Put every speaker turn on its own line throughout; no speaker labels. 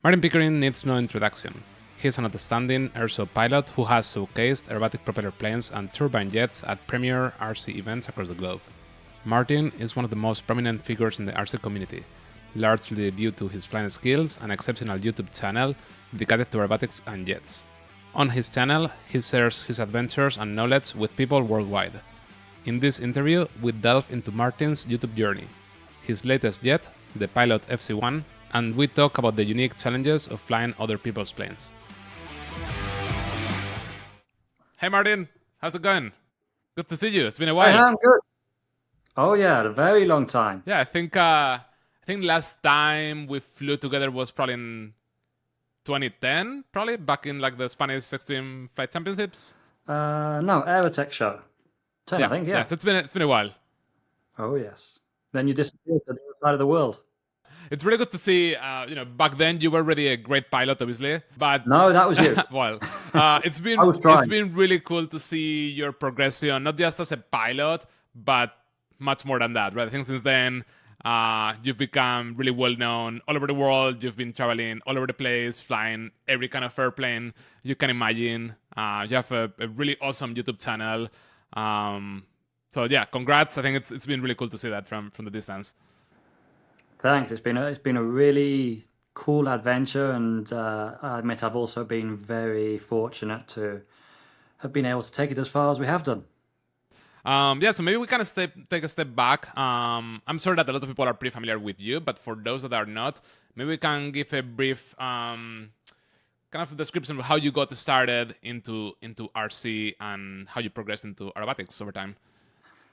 Martin Pickering needs no introduction. He is an outstanding airso pilot who has showcased aerobatic propeller planes and turbine jets at premier RC events across the globe. Martin is one of the most prominent figures in the RC community, largely due to his flying skills and exceptional YouTube channel dedicated to aerobatics and jets. On his channel, he shares his adventures and knowledge with people worldwide. In this interview, we delve into Martin's YouTube journey, his latest jet, the Pilot FC1, and we talk about the unique challenges of flying other people's planes. Hey Martin, how's it going? Good to see you. It's been a while.
I'm good. Oh yeah, a very long time.
Yeah, I think last time we flew together was probably in 2010, probably back in like the Spanish Extreme Flight Championships.
No, Aerotech show. 10, I
Yeah,
think,
yeah.
yeah.
So it's been a while.
Oh yes. Then you disappeared to the other side of the world.
It's really good to see. Back then you were already a great pilot, obviously, but
No, that was you.
well, it's
I
been
was
it's
trying.
been really cool to see your progression, not just as a pilot, but much more than that, right? I think since then, you've become really well known all over the world. You've been traveling all over the place, flying every kind of airplane you can imagine. You have a really awesome YouTube channel. So yeah, congrats. I think it's been really cool to see that from the distance.
Thanks. It's been a really cool adventure, and I admit I've also been very fortunate to have been able to take it as far as we have done.
Yeah, so maybe we can take a step back. I'm sure that a lot of people are pretty familiar with you, but for those that are not, maybe we can give a brief kind of description of how you got started into RC and how you progressed into aerobatics over time.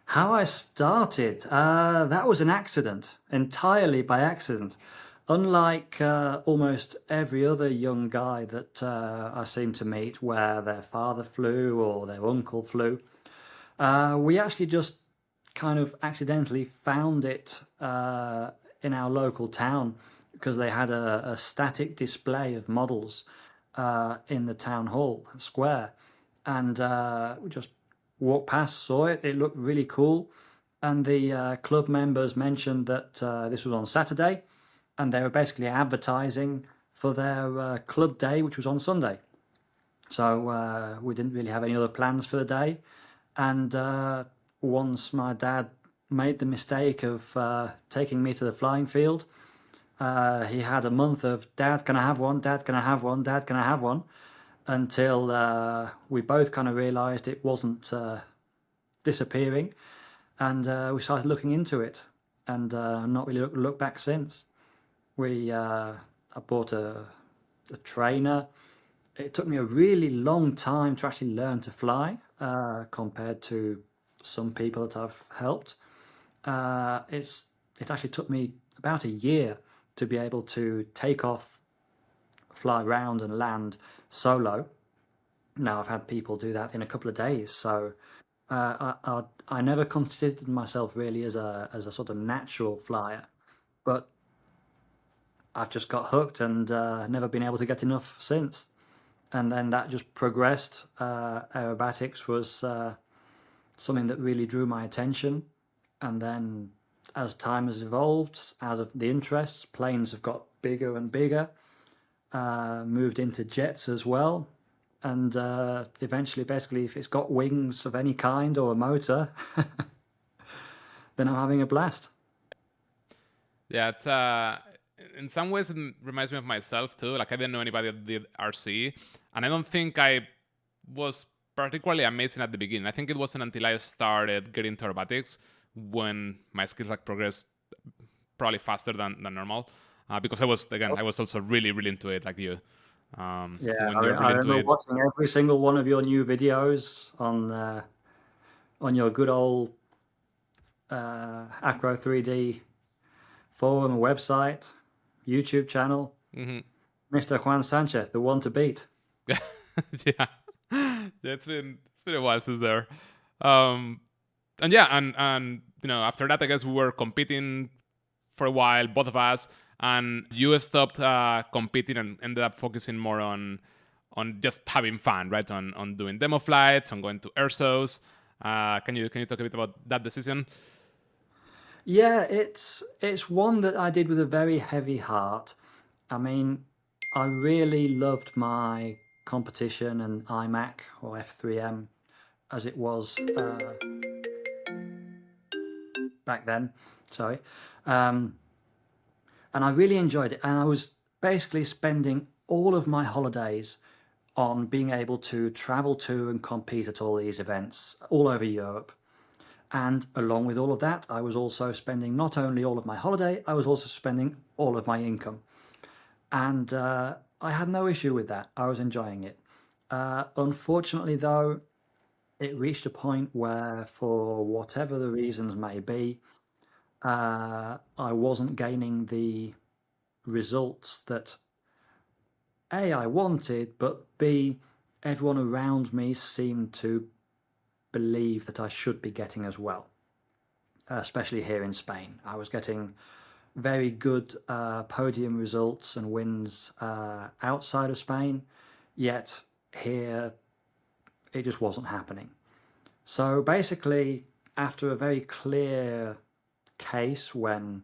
How I started, that was an accident, entirely by accident. Unlike almost every other young guy that I seem to meet, where their father flew or their uncle flew, we actually just kind of accidentally found it in our local town because they had a static display of models in the town hall square, and we just walked past, saw it. It looked really cool, and the club members mentioned that this was on Saturday, and they were basically advertising for their club day, which was on Sunday. So we didn't really have any other plans for the day, and once my dad made the mistake of taking me to the flying field, he had a month of "Dad, can I have one? Dad, can I have one? Dad, can I have one?" Until we both kind of realised it wasn't disappearing, and we started looking into it, and not really looked back since. I bought a trainer. It took me a really long time to actually learn to fly, compared to some people that I've helped. It actually took me about a year to be able to take off, fly around, and land solo. Now I've had people do that in a couple of days, so I never considered myself really as a sort of natural flyer, but I've just got hooked and never been able to get enough since. And then that just progressed. Aerobatics was something that really drew my attention, and then as time has evolved, out of the interests, planes have got bigger and bigger. Moved into jets as well, and eventually, basically, if it's got wings of any kind or a motor, then I'm having a blast.
Yeah, it's in some ways it reminds me of myself too. Like I didn't know anybody that did RC, and I don't think I was particularly amazing at the beginning. I think it wasn't until I started getting into aerobatics when my skills like progressed probably faster than normal. Because I was also really into it like you.
Yeah,
I think when
I,
you're
I
really into
remember
it,
watching every single one of your new videos on your good old Acro 3D forum website, YouTube channel,
hmm
Mr. Juan Sanchez, the one to beat.
yeah, yeah, it's been a while since there. Um, and yeah, and after that, I guess we were competing for a while, both of us, and you stopped competing and ended up focusing more on just having fun, right? On doing demo flights, on going to air shows. Can you talk a bit about that decision?
Yeah, it's one that I did with a very heavy heart. I mean, I really loved my competition and iMac or F3M as it was back then. Sorry. And I really enjoyed it. And I was basically spending all of my holidays on being able to travel to and compete at all these events all over Europe. And along with all of that, I was also spending not only all of my holiday, I was also spending all of my income. And I had no issue with that. I was enjoying it. Unfortunately, though, it reached a point where, for whatever the reasons may be, I wasn't gaining the results that A, I wanted, but B, everyone around me seemed to believe that I should be getting as well, especially here in Spain. I was getting very good podium results and wins outside of Spain, yet here it just wasn't happening. So basically, after a very clear case when,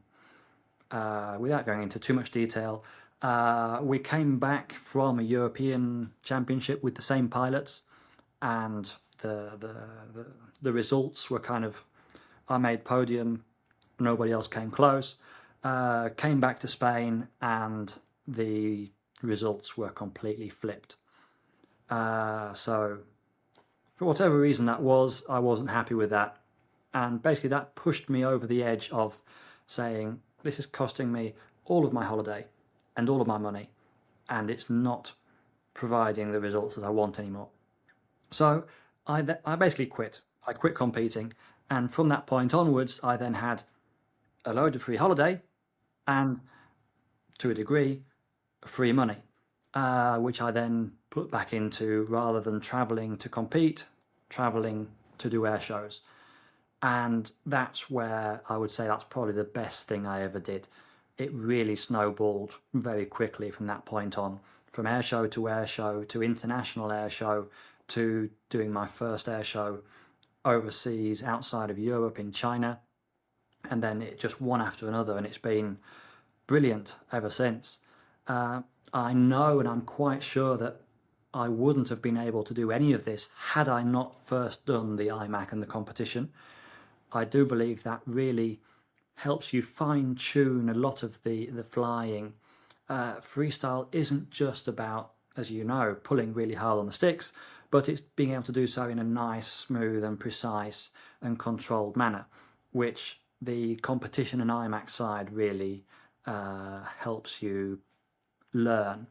without going into too much detail, we came back from a European Championship with the same pilots, and the results were kind of, I made podium, nobody else came close. Came back to Spain, and the results were completely flipped. So for whatever reason that was, I wasn't happy with that. And basically that pushed me over the edge of saying, this is costing me all of my holiday and all of my money, and it's not providing the results that I want anymore. So I basically quit. I quit competing, and from that point onwards, I then had a load of free holiday and, to a degree, free money, which I then put back into, rather than traveling to compete, traveling to do air shows. And that's where I would say that's probably the best thing I ever did. It really snowballed very quickly from that point on, from air show to international air show, to doing my first air show overseas outside of Europe in China. And then it just one after another, and it's been brilliant ever since. I know, and I'm quite sure that I wouldn't have been able to do any of this had I not first done the iMac and the competition. I do believe that really helps you fine-tune a lot of the flying. Freestyle isn't just about, as you know, pulling really hard on the sticks, but it's being able to do so in a nice, smooth and precise and controlled manner, which the competition and iMac side really helps you learn.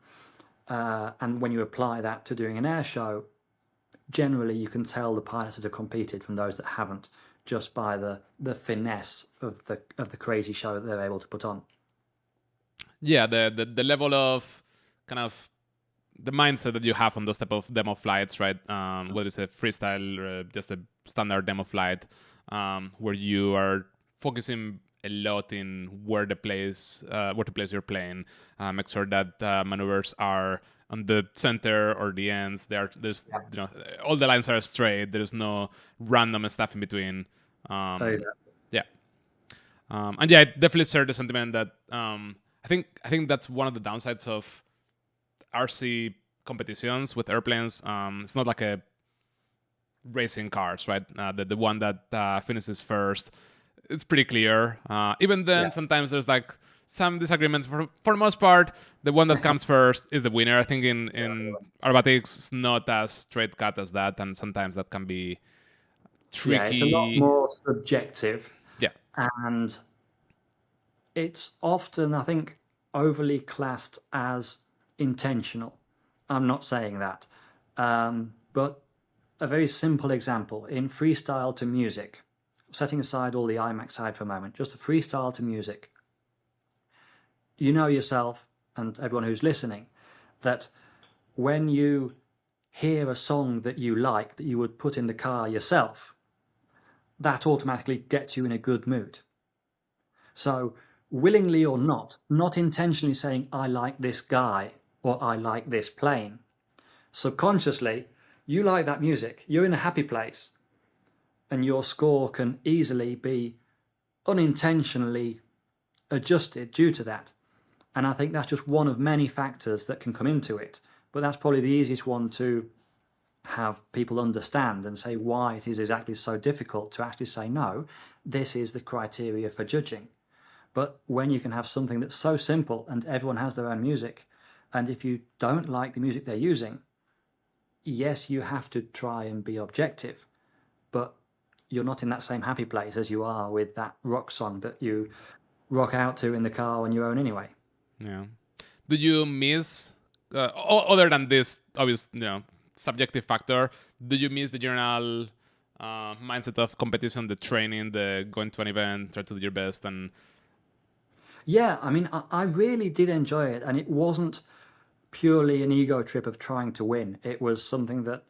And when you apply that to doing an air show, generally you can tell the pilots that have competed from those that haven't, just by the finesse of the crazy show that they're able to put on.
Yeah, the level of kind of the mindset that you have on those type of demo flights, right? Whether it's a freestyle or just a standard demo flight, where you are focusing a lot in where to place your plane, make sure that maneuvers are on the center or the ends. There's all the lines are straight. There's no random stuff in between.
Exactly.
Yeah, and yeah, it definitely shared the sentiment that I think that's one of the downsides of RC competitions with airplanes. It's not like a racing cars, right? The one that finishes first, it's pretty clear. Even then, sometimes there's like some disagreements. For the most part, the one that comes first is the winner. I think in aerobatics, it's not as straight cut as that, and sometimes that can be tricky.
Yeah, it's a lot more subjective.
Yeah.
And it's often, I think, overly classed as intentional. I'm not saying that. But a very simple example, in freestyle to music, setting aside all the iMac side for a moment, just a freestyle to music. You know yourself, and everyone who's listening, that when you hear a song that you like, that you would put in the car yourself, that automatically gets you in a good mood. So willingly or not intentionally saying, I like this guy or I like this plane, subconsciously, you like that music, you're in a happy place, and your score can easily be unintentionally adjusted due to that. And I think that's just one of many factors that can come into it. But that's probably the easiest one to have people understand and say why it is exactly so difficult to actually say, no, this is the criteria for judging. But when you can have something that's so simple and everyone has their own music, and if you don't like the music they're using, yes, you have to try and be objective, but you're not in that same happy place as you are with that rock song that you rock out to in the car on your own anyway.
Yeah. Do you miss, other than this obvious, subjective factor, do you miss the general mindset of competition, the training, the going to an event, try to do your best, and
Yeah, I mean, I really did enjoy it, and it wasn't purely an ego trip of trying to win. It was something that,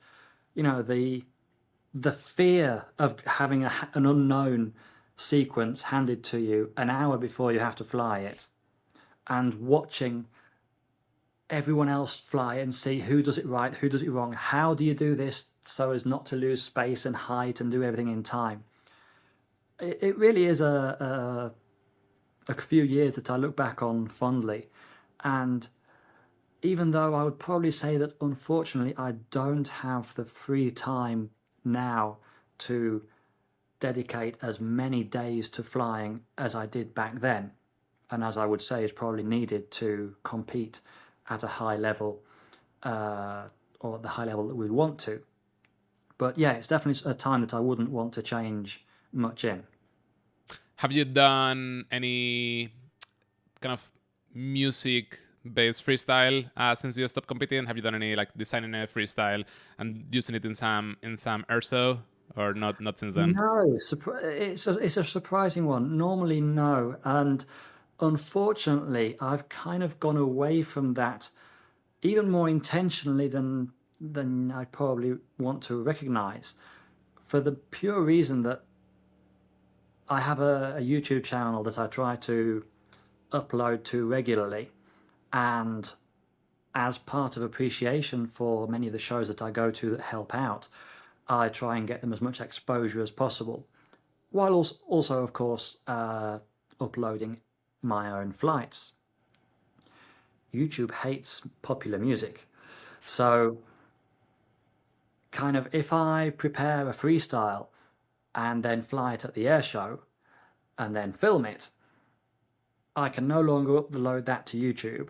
the fear of having an unknown sequence handed to you an hour before you have to fly it, and watching everyone else fly and see who does it right, who does it wrong, how do you do this so as not to lose space and height and do everything in time. It really is a few years that I look back on fondly, and even though I would probably say that unfortunately I don't have the free time now to dedicate as many days to flying as I did back then, and as I would say is probably needed to compete at a high level, or at the high level that we want to. But yeah, it's definitely a time that I wouldn't want to change much in.
have you done any kind of music-based freestyle since you stopped competing? Have you done any like designing a freestyle and using it in some airso, or not since then?
No, it's a surprising one. Normally, no, and unfortunately, I've kind of gone away from that even more intentionally than I probably want to recognize, for the pure reason that I have a YouTube channel that I try to upload to regularly, and as part of appreciation for many of the shows that I go to that help out, I try and get them as much exposure as possible, while also of course, uploading my own flights. YouTube hates popular music, so kind of if I prepare a freestyle and then fly it at the air show and then film it, I can no longer upload that to YouTube.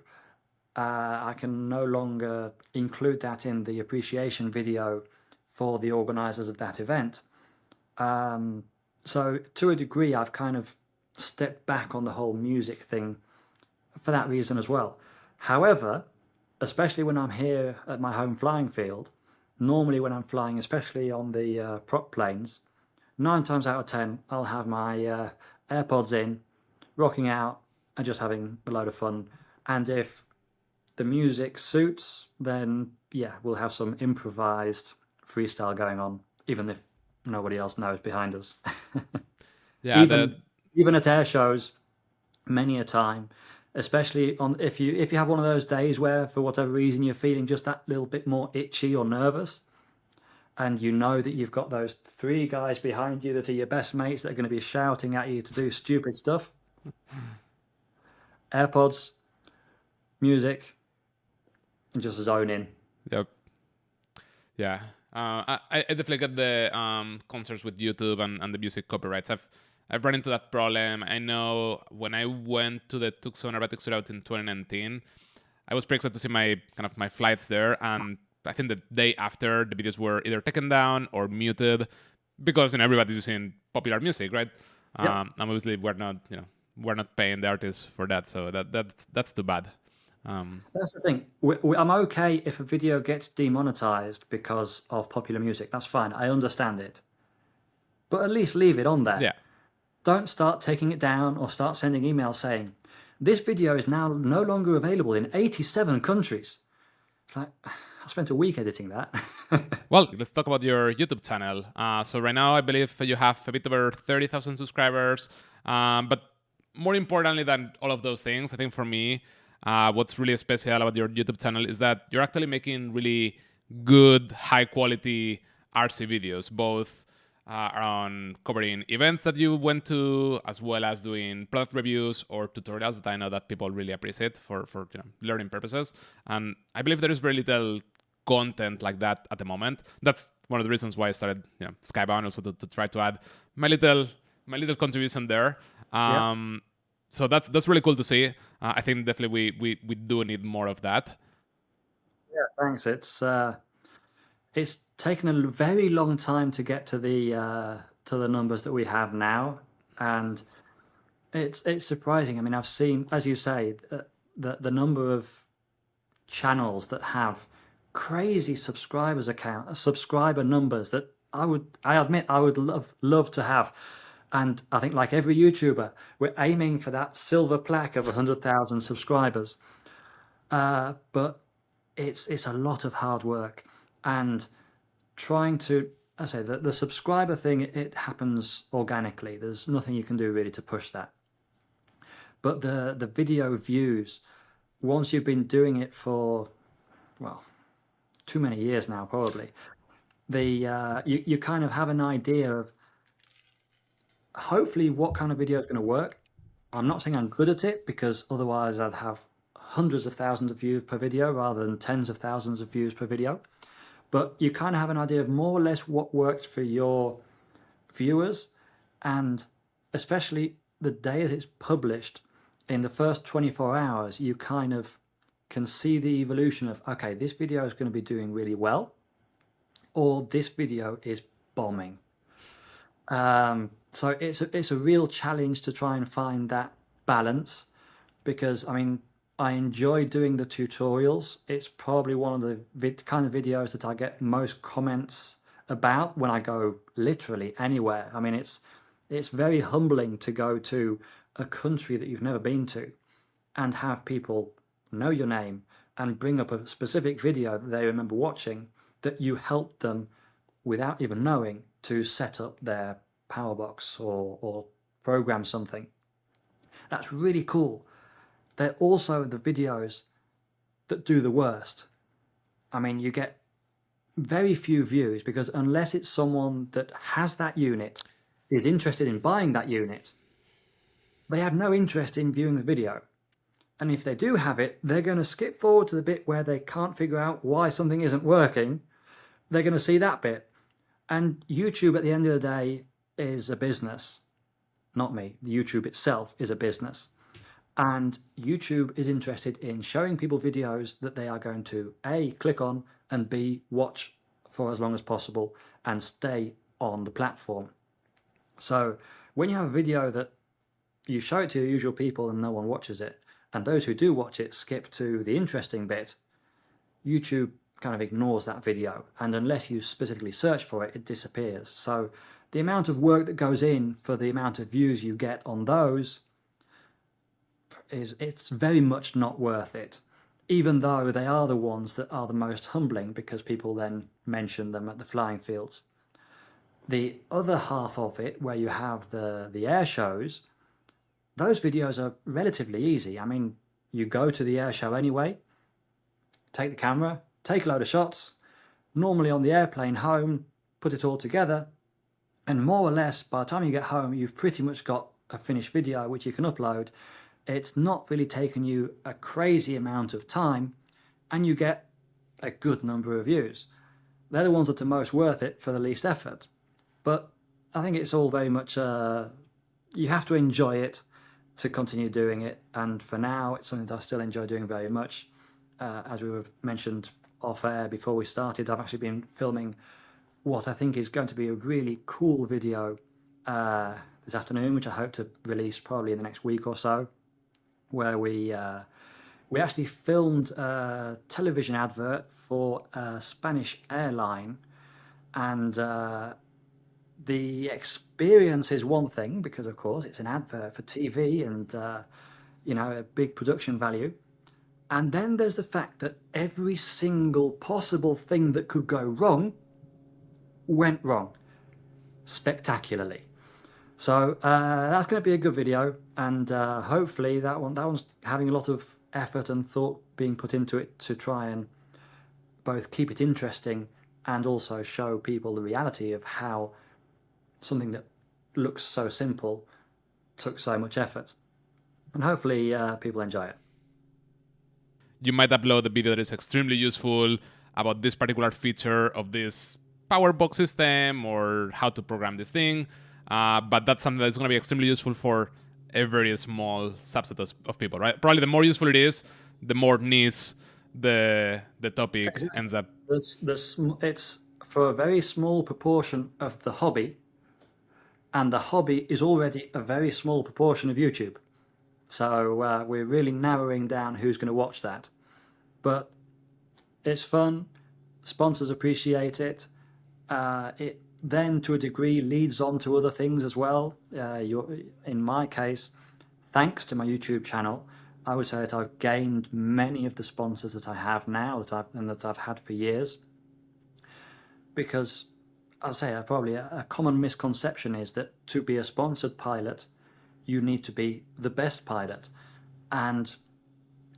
I can no longer include that in the appreciation video for the organizers of that event. So to a degree, I've kind of stepped back on the whole music thing for that reason as well. However, especially when I'm here at my home flying field, normally when I'm flying, especially on the prop planes, 9 times out of 10, I'll have my AirPods in, rocking out, and just having a load of fun. And if the music suits, then yeah, we'll have some improvised freestyle going on, even if nobody else knows behind us.
Yeah,
even at air shows, many a time, especially on if you have one of those days where for whatever reason you're feeling just that little bit more itchy or nervous, and you know that you've got those 3 guys behind you that are your best mates that are going to be shouting at you to do stupid stuff. AirPods, music, and just zone in.
Yep. Yeah. I definitely get the concerns with YouTube and the music copyrights. I've run into that problem. I know when I went to the Tucson aerobatic shootout in 2019, I was pretty excited to see my flights there, and I think the day after the videos were either taken down or muted because everybody's using popular music, right?
Yep.
And obviously we're not paying the artists for that, so that's too bad.
That's the thing. I'm okay if a video gets demonetized because of popular music. That's fine. I understand it. But at least leave it on there.
Yeah.
Don't start taking it down or start sending emails saying, this video is now no longer available in 87 countries. It's like, I spent a week editing that.
Well, let's talk about your YouTube channel. So right now, I believe you have a bit over 30,000 subscribers. But more importantly than all of those things, I think for me, what's really special about your YouTube channel is that you're actually making really good, high-quality RC videos, both around covering events that you went to, as well as doing product reviews or tutorials that I know that people really appreciate for learning purposes. And I believe there is very little content like that at the moment. That's one of the reasons why I started Skybound, also to try to add my little contribution there. So that's really cool to see. I think definitely we do need more of that.
Yeah, thanks. It's taken a very long time to get to the numbers that we have now, and it's surprising. I mean, I've seen, as you say, the number of channels that have crazy subscriber numbers that I admit I would love to have. And I think, like every YouTuber, we're aiming for that silver plaque of 100,000 subscribers. But it's a lot of hard work, and trying to, I say, the subscriber thing, it happens organically. There's nothing you can do really to push that. But the video views, once you've been doing it for, well, too many years now, probably, you kind of have an idea of hopefully what kind of video is going to work. I'm not saying I'm good at it, because otherwise I'd have hundreds of thousands of views per video rather than tens of thousands of views per video. But you kind of have an idea of more or less what works for your viewers, and especially the day that it's published, in the first 24 hours, you kind of can see the evolution of, okay, this video is going to be doing really well, or this video is bombing. So it's a real challenge to try and find that balance, because I mean, I enjoy doing the tutorials. It's probably one of the kind of videos that I get most comments about when I go literally anywhere. I mean, it's very humbling to go to a country that you've never been to and have people know your name and bring up a specific video that they remember watching, that you helped them without even knowing to set up their Powerbox or program something. That's really cool. They're also the videos that do the worst. I mean, you get very few views, because unless it's someone that has that unit, is interested in buying that unit, they have no interest in viewing the video. And if they do have it, they're going to skip forward to the bit where they can't figure out why something isn't working. They're going to see that bit. And YouTube, at the end of the day, is a business. Not me. YouTube itself is a business. And YouTube is interested in showing people videos that they are going to A, click on, and B, watch for as long as possible and stay on the platform. So when you have a video that you show it to your usual people and no one watches it, and those who do watch it skip to the interesting bit, YouTube kind of ignores that video, and unless you specifically search for it, it disappears. So the amount of work that goes in for the amount of views you get on those, it's very much not worth it, even though they are the ones that are the most humbling, because people then mention them at the flying fields. The other half of it, where you have the air shows, those videos are relatively easy. I mean, you go to the air show anyway, take the camera, take a load of shots, normally on the airplane home, put it all together, and more or less by the time you get home, you've pretty much got a finished video which you can upload. It's not really taken you a crazy amount of time, and you get a good number of views. They're the ones that are most worth it for the least effort. But I think it's all very much, you have to enjoy it to continue doing it. And for now, it's something that I still enjoy doing very much. As we were mentioned off air before we started, I've actually been filming what I think is going to be a really cool video this afternoon, which I hope to release probably in the next week or so, where we actually filmed a television advert for a Spanish airline, and the experience is one thing, because of course it's an advert for TV and a big production value. And then there's the fact that every single possible thing that could go wrong went wrong spectacularly. So that's going to be a good video, and hopefully that one's having a lot of effort and thought being put into it to try and both keep it interesting and also show people the reality of how something that looks so simple took so much effort. And hopefully people enjoy it.
You might upload a video that is extremely useful about this particular feature of this power box system or how to program this thing. But that's something that's going to be extremely useful for a very small subset of people, right? Probably the more useful it is, the more niche the topic ends up.
It's for a very small proportion of the hobby, and the hobby is already a very small proportion of YouTube. So we're really narrowing down who's going to watch that. But it's fun. Sponsors appreciate it. It then, to a degree, leads on to other things as well. In my case, thanks to my YouTube channel, I would say that I've gained many of the sponsors that I have now that I've had for years. Because, I'll say, probably a common misconception is that to be a sponsored pilot, you need to be the best pilot. And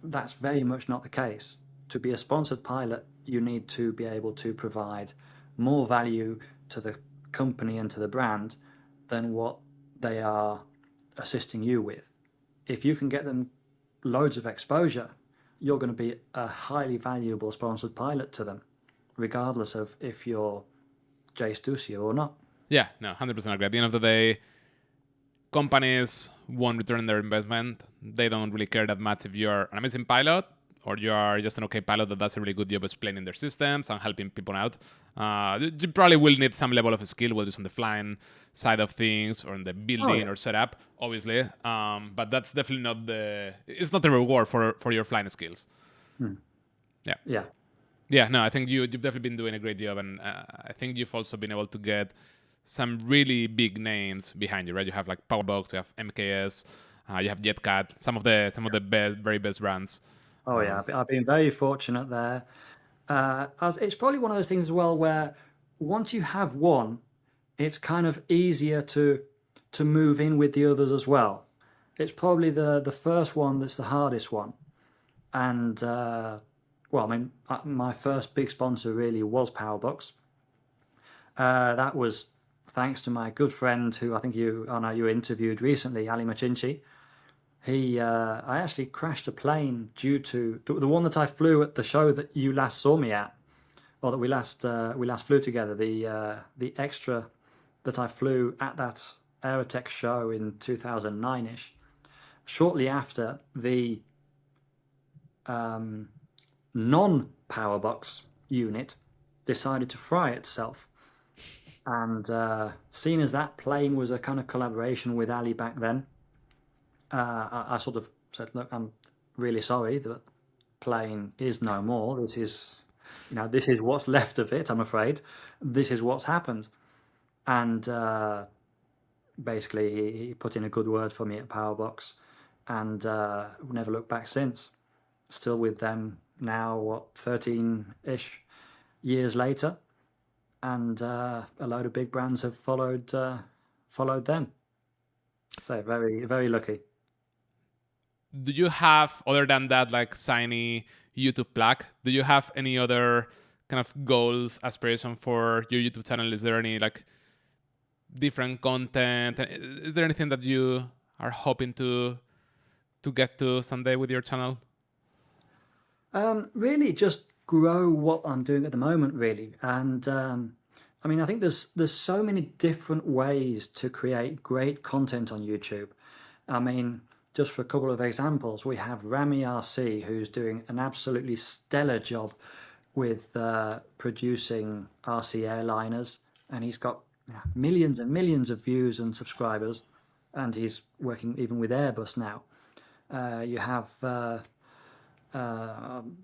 that's very much not the case. To be a sponsored pilot, you need to be able to provide more value to the company and to the brand than what they are assisting you with. If you can get them loads of exposure, you're going to be a highly valuable sponsored pilot to them, regardless of if you're Jay Stussio or not.
Yeah, no, 100% agree. At the end of the day, companies won't return their investment. They don't really care that much if you're an amazing pilot or you are just an okay pilot that does a really good job explaining their systems and helping people out. You probably will need some level of skill, whether it's on the flying side of things or in the building or setup, obviously. But that's definitely not it's not the reward for your flying skills.
Yeah.
Yeah, no, I think you've definitely been doing a great job, and I think you've also been able to get some really big names behind you, right? You have like Powerbox, you have MKS, you have JetCat, some of the best, very best brands.
Oh yeah, I've been very fortunate there. It's probably one of those things as well where once you have one, it's kind of easier to move in with the others as well. It's probably the first one that's the hardest one. And well, I mean, my first big sponsor really was Powerbox. That was thanks to my good friend who I think you interviewed recently, Ali Machinchi. I actually crashed a plane due to the one that I flew at the show that you last saw me at, or that we last flew together. The extra that I flew at that Aerotech show in 2009ish. Shortly after, the non-Powerbox unit decided to fry itself, and seeing as that plane was a kind of collaboration with Ali back then. I sort of said, look, I'm really sorry, the plane is no more. This is what's left of it, I'm afraid. This is what's happened. And basically, he put in a good word for me at Powerbox, and never looked back since. Still with them now, 13-ish years later, and a load of big brands have followed them. So very, very lucky.
Do you have, other than that, like shiny YouTube plaque, do you have any other kind of goals, aspiration for your YouTube channel? Is there any like different content? Is there anything that you are hoping to get to someday with your channel?
Really, just grow what I'm doing at the moment, really. And I mean, I think there's so many different ways to create great content on YouTube. I mean, just for a couple of examples, we have Rami RC, who's doing an absolutely stellar job with producing RC airliners, and he's got millions and millions of views and subscribers, and he's working even with Airbus now. You have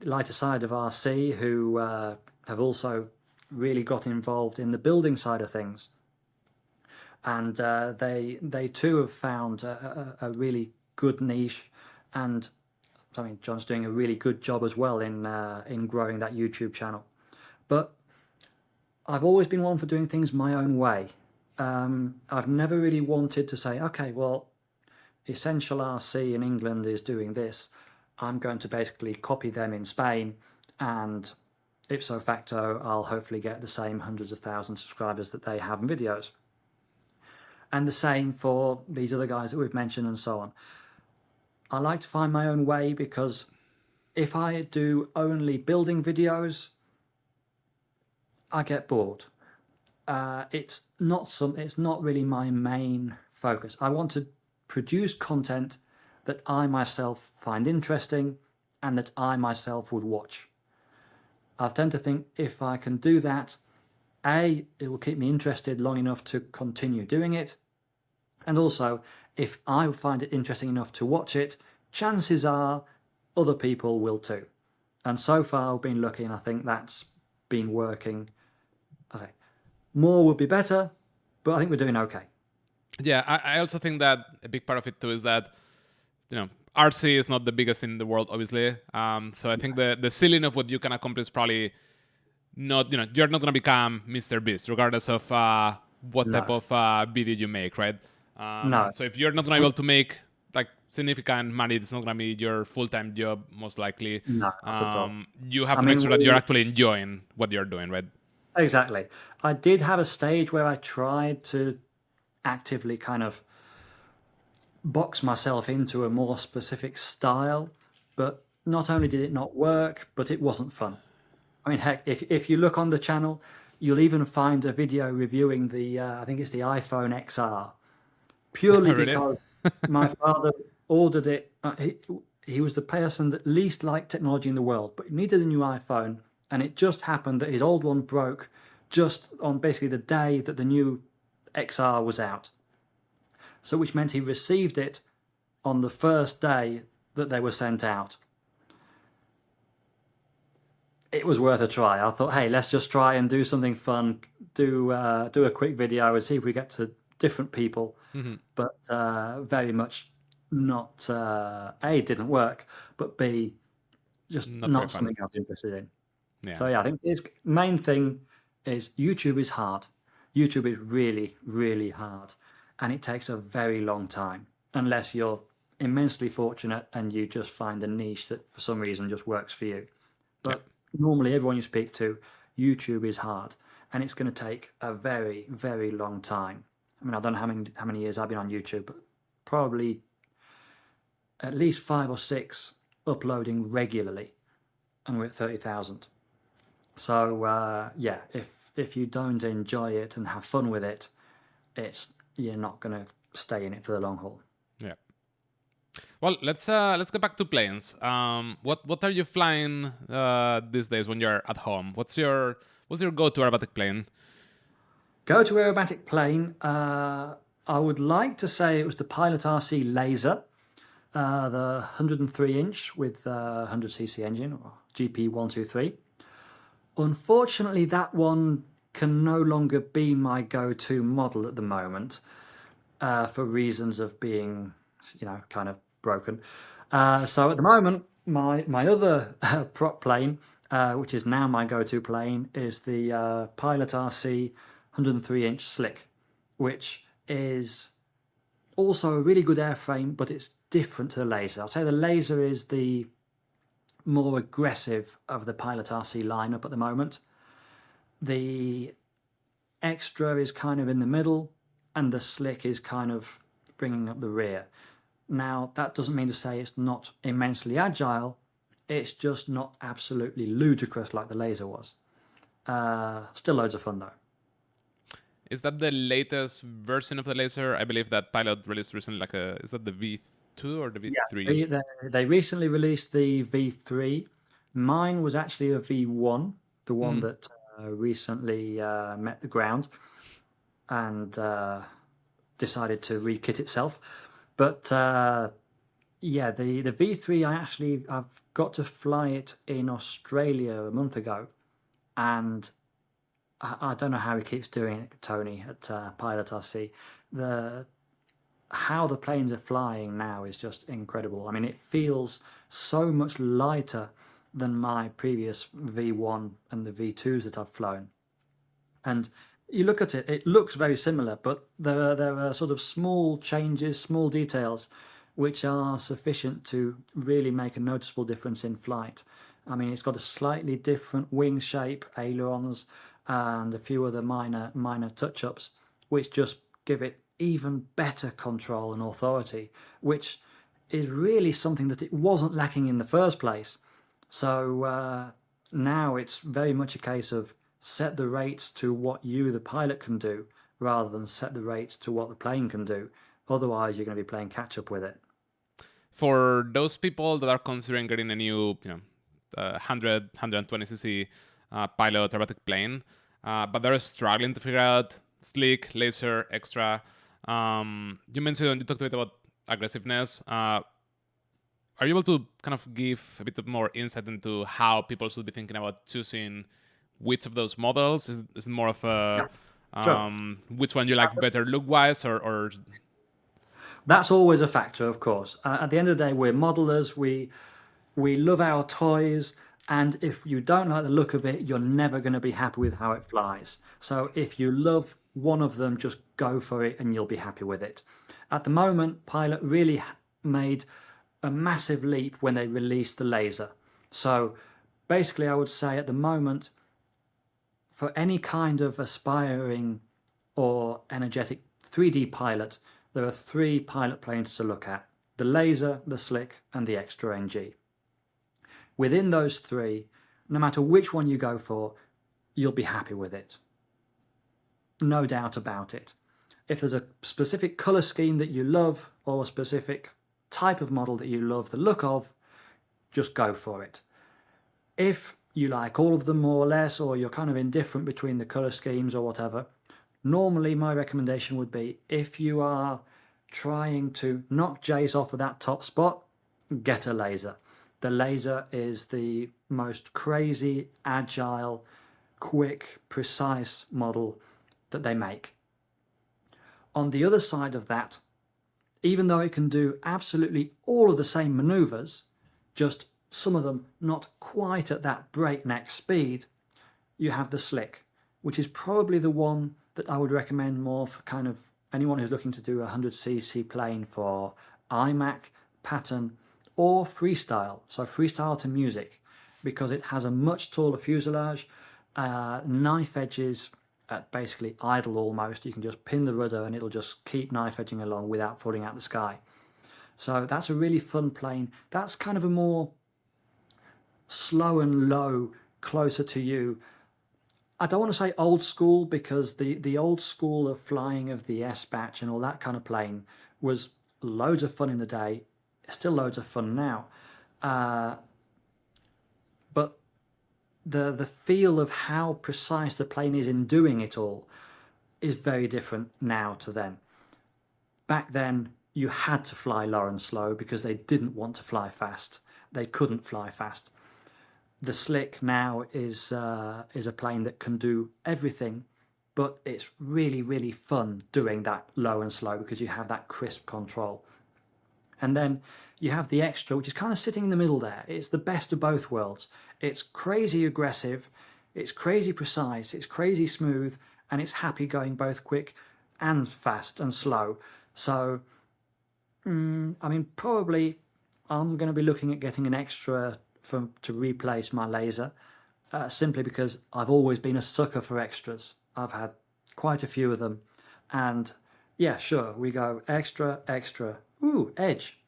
Lighter Side of RC, who have also really got involved in the building side of things, and they too have found a really good niche, and I mean John's doing a really good job as well in growing that YouTube channel. But I've always been one for doing things my own way. I've never really wanted to say, okay, well, Essential RC in England is doing this, I'm going to basically copy them in Spain, and ipso facto I'll hopefully get the same hundreds of thousands of subscribers that they have in videos. And the same for these other guys that we've mentioned and so on. I like to find my own way because if I do only building videos, I get bored. It's not really my main focus. I want to produce content that I myself find interesting and that I myself would watch. I tend to think if I can do that, A, it will keep me interested long enough to continue doing it. And also, if I find it interesting enough to watch it, chances are other people will too. And so far, I've been lucky, and I think that's been working. I say more would be better, but I think we're doing okay.
Yeah, I also think that a big part of it too is that, RC is not the biggest in the world, obviously. So I think the ceiling of what you can accomplish is probably not, you're not going to become Mr. Beast, regardless of what type
No,
of video you make, right?
no,
So if you're not going to be able to make like significant money, it's not going to be your full-time job, most likely.
no, not at all.
You have
I
to make
mean,
sure that you're actually enjoying what you're doing, right?
exactly. I did have a stage where I tried to actively kind of box myself into a more specific style, but not only did it not work, but it wasn't fun. I mean, heck, if you look on the channel, you'll even find a video reviewing the I think it's the iPhone XR, purely
Really?
because my father ordered it. He was the person that least liked technology in the world, but he needed a new iPhone, and it just happened that his old one broke just on basically the day that the new XR was out. So, which meant he received it on the first day that they were sent out. It was worth a try. I thought, hey, let's just try and do something fun, do a quick video and see if we get to different people.
Mm-hmm.
But very much not, A, it didn't work, but B, just
Not very
not
fun.
something I was interested in.
Yeah.
So yeah, I think his main thing is YouTube is hard. YouTube is really, really hard. And it takes a very long time, unless you're immensely fortunate and you just find a niche that for some reason just works for you. But normally everyone you speak to, YouTube is hard. And it's going to take a very, very long time. I mean, I don't know how many years I've been on YouTube, but probably at least 5 or 6 uploading regularly, and we're at 30,000. So yeah, if you don't enjoy it and have fun with it, you're not going to stay in it for the long haul.
Yeah. Well, let's get back to planes. What are you flying these days when you're at home? What's your go-to aerobatic plane?
Go to aerobatic plane. I would like to say it was the PickeringRC Laser, the 103-inch with 100cc engine, or GP123. Unfortunately, that one can no longer be my go-to model at the moment for reasons of being, kind of broken. So at the moment, my other prop plane, which is now my go-to plane, is the PickeringRC 103-inch Slick, which is also a really good airframe, but it's different to the Laser. I'll say the Laser is the more aggressive of the PickeringRC lineup at the moment. The Extra is kind of in the middle, and the Slick is kind of bringing up the rear. Now, that doesn't mean to say it's not immensely agile. It's just not absolutely ludicrous like the Laser was. Still loads of fun, though.
Is that the latest version of the Laser? I believe that Pilot released recently. Is that the V2 or the V3?
Yeah, they recently released the V3. Mine was actually a V1, the one that recently met the ground and decided to re-kit itself. But yeah, the V3, I've got to fly it in Australia a month ago, and I don't know how he keeps doing it, Tony, at PickeringRC. How the planes are flying now is just incredible. I mean, it feels so much lighter than my previous V1 and the V2s that I've flown. And you look at it, it looks very similar, but there are sort of small changes, small details, which are sufficient to really make a noticeable difference in flight. I mean, it's got a slightly different wing shape, ailerons, and a few other minor touch-ups, which just give it even better control and authority, which is really something that it wasn't lacking in the first place. So now it's very much a case of set the rates to what you, the pilot, can do, rather than set the rates to what the plane can do. Otherwise, you're going to be playing catch up with it.
For those people that are considering getting a new, 120cc pilot aerobatic plane, but they're struggling to figure out slick, laser, extra. You mentioned, you talked a bit about aggressiveness. Are you able to kind of give a bit more insight into how people should be thinking about choosing which of those models? Is it more of a
Sure.
which one you like better look-wise, or
That's always a factor, of course. At the end of the day, we're modelers. We love our toys, and if you don't like the look of it, you're never going to be happy with how it flies. So if you love one of them, just go for it, and you'll be happy with it. At the moment, Pilot really made a massive leap when they released the laser. So basically, I would say at the moment, for any kind of aspiring or energetic 3D pilot, there are 3 pilot planes to look at: the laser, the slick, and the extra NG. Within those 3, no matter which one you go for, you'll be happy with it. No doubt about it. If there's a specific color scheme that you love, or a specific type of model that you love the look of, just go for it. If you like all of them more or less, or you're kind of indifferent between the color schemes or whatever, normally my recommendation would be, if you are trying to knock Jace off of that top spot, get a laser. The laser is the most crazy, agile, quick, precise model that they make. On the other side of that, even though it can do absolutely all of the same maneuvers, just some of them not quite at that breakneck speed, you have the slick, which is probably the one that I would recommend more for kind of anyone who's looking to do a 100cc plane for IMAC, pattern, or freestyle, so freestyle to music, because it has a much taller fuselage, knife edges at basically idle almost. You can just pin the rudder and it'll just keep knife edging along without falling out the sky. So that's a really fun plane. That's kind of a more slow and low, closer to you. I don't want to say old school, because the old school of flying of the S-Batch and all that kind of plane was loads of fun in the day. Still loads of fun now. But the feel of how precise the plane is in doing it all is very different now to then. Back then, you had to fly low and slow because they didn't want to fly fast. They couldn't fly fast. The slick now is a plane that can do everything, but it's really, really fun doing that low and slow because you have that crisp control. And then you have the extra, which is kind of sitting in the middle there. It's the best of both worlds. It's crazy aggressive, it's crazy precise, it's crazy smooth, and it's happy going both quick and fast and slow. So, I mean, probably I'm going to be looking at getting an extra to replace my laser, simply because I've always been a sucker for extras. I've had quite a few of them, and yeah, sure, we go extra, extra, ooh, edge,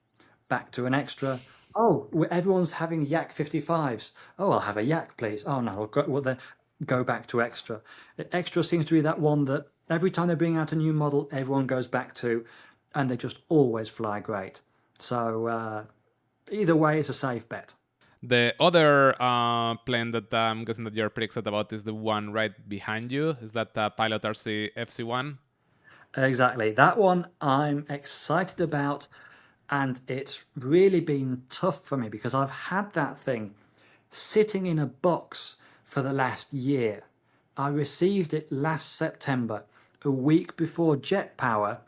back to an extra. Oh, everyone's having Yak 55s. Oh, I'll have a Yak, please. Oh no, well then go back to extra. Extra seems to be that one that every time they bring out a new model, everyone goes back to, and they just always fly great. So either way, it's a safe bet.
the other plane that I'm guessing that you're pretty excited about is the one right behind you? Is that PickeringRC FC1?
Exactly. That one I'm excited about, and it's really been tough for me because I've had that thing sitting in a box for the last year. I received it last September, a week before Jet Power,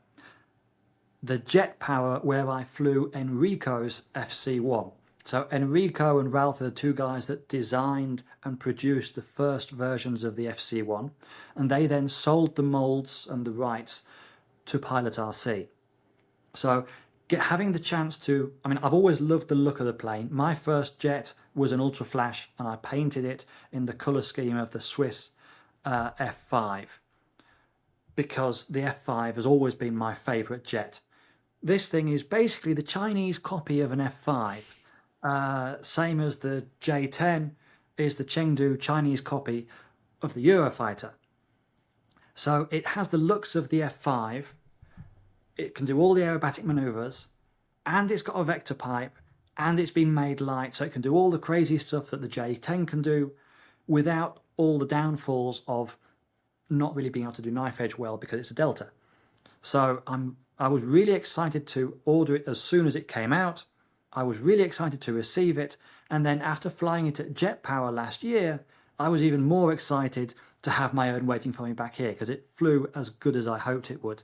the Jet Power where I flew Enrico's FC1. So Enrico and Ralph are the 2 guys that designed and produced the first versions of the FC1, and they then sold the molds and the rights to Pilot RC. So having the chance to, I mean, I've always loved the look of the plane. My first jet was an Ultra Flash, and I painted it in the color scheme of the Swiss F5. because the F5 has always been my favorite jet. This thing is basically the Chinese copy of an F5, same as the J10 is the Chengdu Chinese copy of the Eurofighter. So it has the looks of the F5, it can do all the aerobatic maneuvers, and it's got a vector pipe, and it's been made light, so it can do all the crazy stuff that the J10 can do without all the downfalls of not really being able to do knife edge well because it's a Delta. So I was really excited to order it as soon as it came out. I was really excited to receive it, and then after flying it at jet power last year, I was even more excited to have my own waiting for me back here because it flew as good as I hoped it would.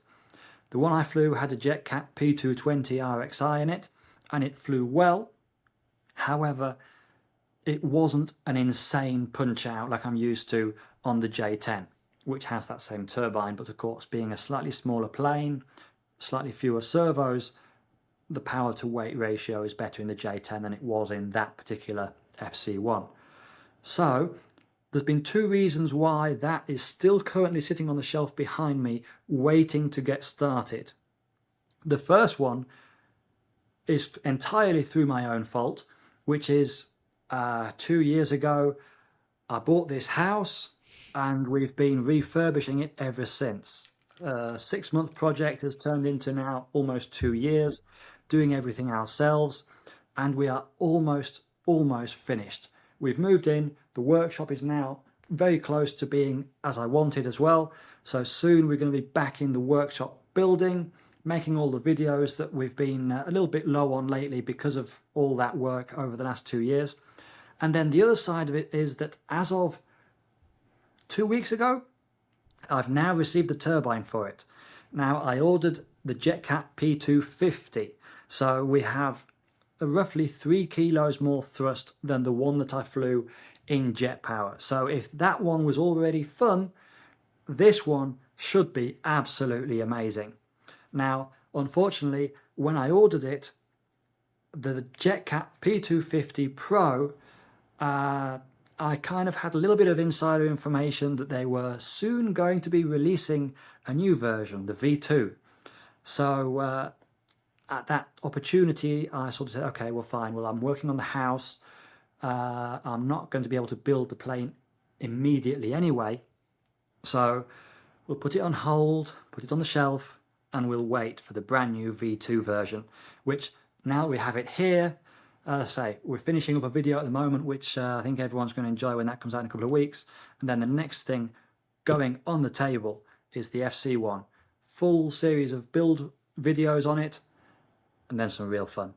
The one I flew had a JetCat P220 RXI in it, and it flew well. However, it wasn't an insane punch out like I'm used to on the J10, which has that same turbine, but of course being a slightly smaller plane, slightly fewer servos, the power to weight ratio is better in the J10 than it was in that particular FC1. So there's been two reasons why that is still currently sitting on the shelf behind me waiting to get started. The first one is entirely through my own fault, which is 2 years ago I bought this house and we've been refurbishing it ever since. 6-month project has turned into now almost 2 years, doing everything ourselves, and we are almost finished. We've moved in, the workshop is now very close to being as I wanted as well, so soon we're going to be back in the workshop building, making all the videos that we've been a little bit low on lately because of all that work over the last 2 years. And then the other side of it is that as of 2 weeks ago, I've now received the turbine for it. Now, I ordered the JetCat P250, so we have roughly 3 kilos more thrust than the one that I flew in jet power. So if that one was already fun, this one should be absolutely amazing. Now, unfortunately, when I ordered it, the JetCat P250 Pro, I kind of had a little bit of insider information that they were soon going to be releasing a new version, the V2. So at that opportunity, I sort of said, okay, well, fine. Well, I'm working on the house. I'm not going to be able to build the plane immediately anyway. So we'll put it on hold, put it on the shelf, and we'll wait for the brand new V2 version, which now we have it here. As I say, we're finishing up a video at the moment, which I think everyone's going to enjoy when that comes out in a couple of weeks. And then the next thing going on the table is the FC1. Full series of build videos on it, and then some real fun.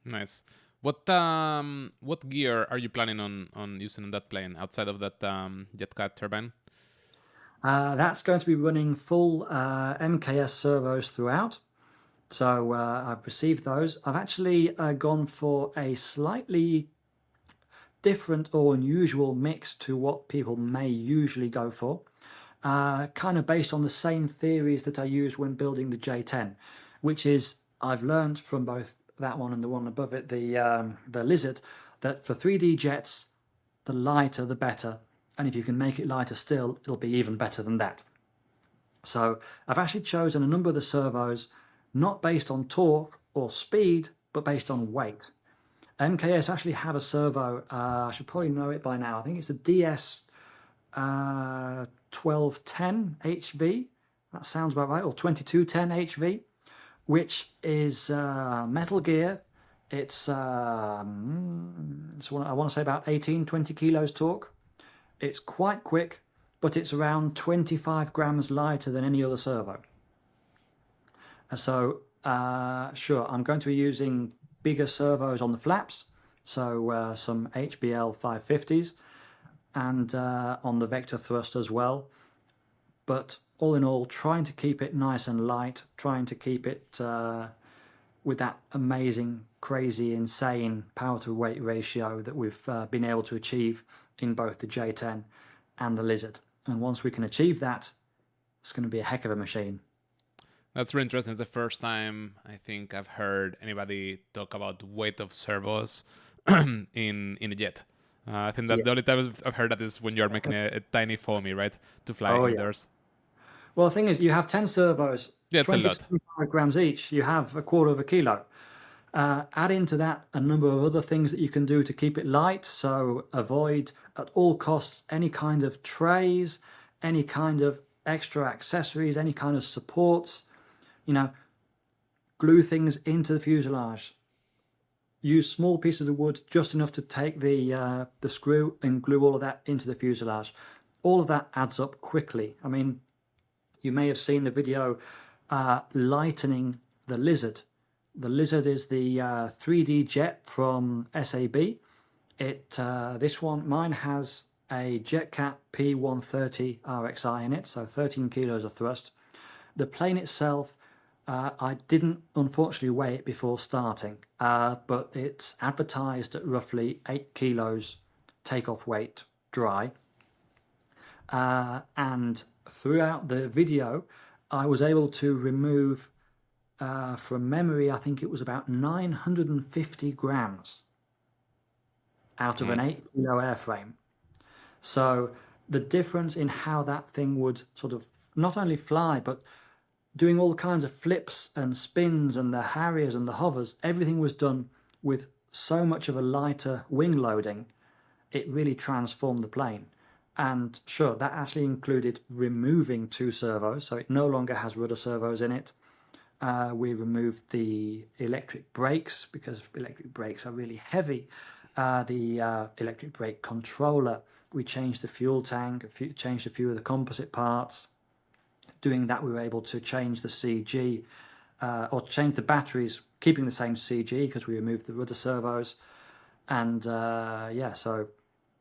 Nice. What gear are you planning on using on that plane outside of that JetCat turbine?
That's going to be running full MKS servos throughout. So I've received those. I've actually gone for a slightly different or unusual mix to what people may usually go for. Kind of based on the same theories that I used when building the J10, which is I've learned from both that one and the one above it, the Lizard, that for 3D jets, the lighter the better. And if you can make it lighter still, it'll be even better than that. So I've actually chosen a number of the servos not based on torque or speed, but based on weight. MKS actually have a servo, I should probably know it by now, I think it's the DS 1210 HV, that sounds about right, or 2210 HV, which is metal gear. It's I want to say about 18-20 kilos torque. It's quite quick, but it's around 25 grams lighter than any other servo. So sure, I'm going to be using bigger servos on the flaps, so some HBL 550s, and on the vector thrust as well. But all in all, trying to keep it nice and light, trying to keep it with that amazing, crazy, insane power to weight ratio that we've been able to achieve in both the J10 and the Lizard. And once we can achieve that, it's going to be a heck of a machine.
That's really interesting. It's the first time I think I've heard anybody talk about weight of servos in a jet. I think that the only time I've heard that is when you're making a tiny foamy, right, to fly indoors.
Well, the thing is, you have 10 servos,
Yeah, it's a
20 to
lot.
25 grams each. You have a quarter of a kilo. Add into that a number of other things that you can do to keep it light. So avoid at all costs any kind of trays, any kind of extra accessories, any kind of supports. You know, glue things into the fuselage. Use small pieces of wood, just enough to take the screw, and glue all of that into the fuselage. All of that adds up quickly. I mean, you may have seen the video lightening the Lizard. The Lizard is the 3D jet from SAB. This one, mine has a JetCat P130 RXI in it, so 13 kilos of thrust. The plane itself, I didn't unfortunately weigh it before starting, but it's advertised at roughly 8 kilos takeoff weight dry. And throughout the video, I was able to remove, from memory, I think it was about 950 grams out of an 8 kilo airframe. So the difference in how that thing would sort of not only fly, but doing all kinds of flips and spins and the Harriers and the hovers, everything was done with so much of a lighter wing loading, it really transformed the plane. And sure, that actually included removing 2 servos, so it no longer has rudder servos in it. We removed the electric brakes because electric brakes are really heavy. The electric brake controller, we changed the fuel tank, changed a few of the composite parts. Doing that, we were able to change the CG, or change the batteries, keeping the same CG because we removed the rudder servos. And yeah, so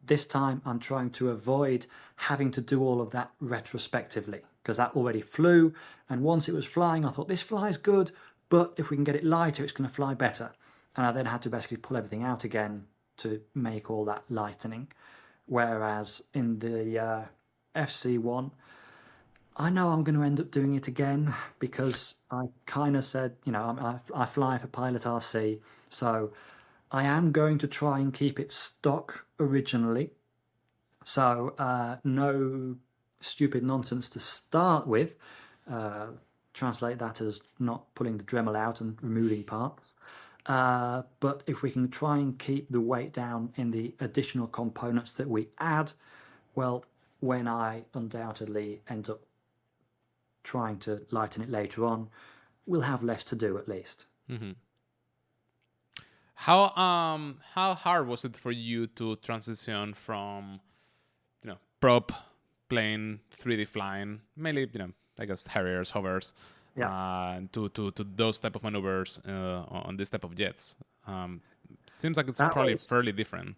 this time I'm trying to avoid having to do all of that retrospectively, because that already flew. And once it was flying, I thought, this flies good, but if we can get it lighter, it's going to fly better. And I then had to basically pull everything out again to make all that lightening. Whereas in the FC1, I know I'm going to end up doing it again, because I kind of said, you know, I fly for PilotRC, so I am going to try and keep it stock originally. So no stupid nonsense to start with. Translate that as not pulling the Dremel out and removing parts. But if we can try and keep the weight down in the additional components that we add, well, when I undoubtedly end up trying to lighten it later on, we'll have less to do at least.
Mm-hmm. How hard was it for you to transition from, you know, prop plane 3D flying, mainly, you know, I guess Harriers, hovers, to those type of maneuvers on this type of jets? Seems like it's
That
probably
was,
fairly different.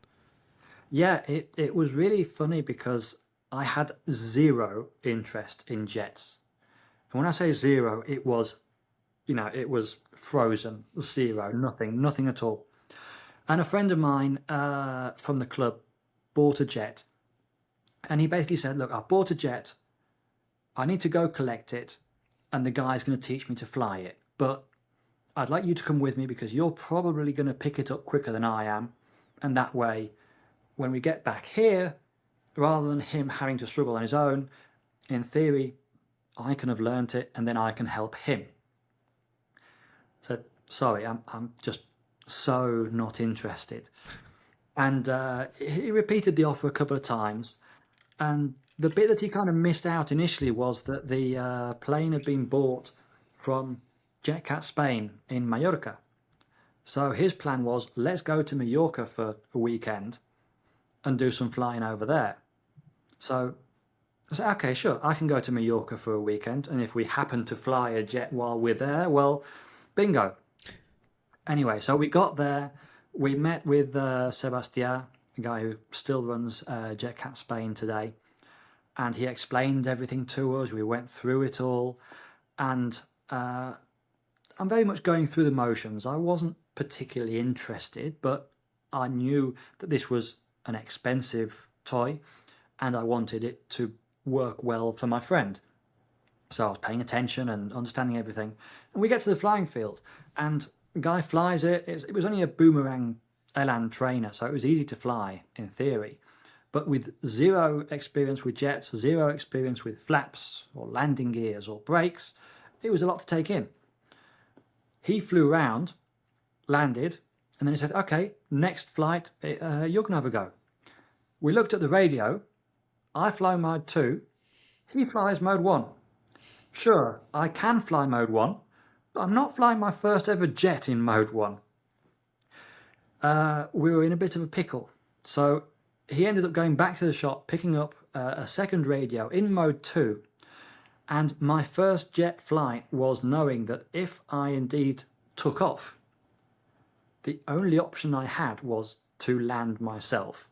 yeah, it was really funny because I had zero interest in jets. And when I say zero, it was, you know, it was frozen, zero, nothing at all. And a friend of mine from the club bought a jet. And he basically said, look, I've bought a jet. I need to go collect it. And the guy's going to teach me to fly it. But I'd like you to come with me because you're probably going to pick it up quicker than I am. And that way, when we get back here, rather than him having to struggle on his own, in theory, I can have learnt it and then I can help him. So, sorry, I'm just so not interested. And he repeated the offer a couple of times. And the bit that he kind of missed out initially was that the plane had been bought from JetCat Spain in Mallorca. So his plan was, let's go to Mallorca for a weekend and do some flying over there. So I said, okay, sure, I can go to Mallorca for a weekend. And if we happen to fly a jet while we're there, well, bingo. Anyway, so we got there. We met with Sebastian, a guy who still runs JetCat Spain today. And he explained everything to us. We went through it all. And I'm very much going through the motions. I wasn't particularly interested, but I knew that this was an expensive toy and I wanted it to work well for my friend. So I was paying attention and understanding everything. And we get to the flying field and the guy flies it. It was only a boomerang Elan trainer, so it was easy to fly in theory. but with zero experience with jets, zero experience with flaps or landing gears or brakes, it was a lot to take in. He flew around, landed, and then he said, okay, next flight, you're going to have a go. We looked at the radio. I fly mode 2. He flies mode 1. Sure, I can fly mode 1, but I'm not flying my first ever jet in mode 1. We were in a bit of a pickle. So he ended up going back to the shop, picking up a second radio in mode 2. And my first jet flight was knowing that if I indeed took off, the only option I had was to land myself,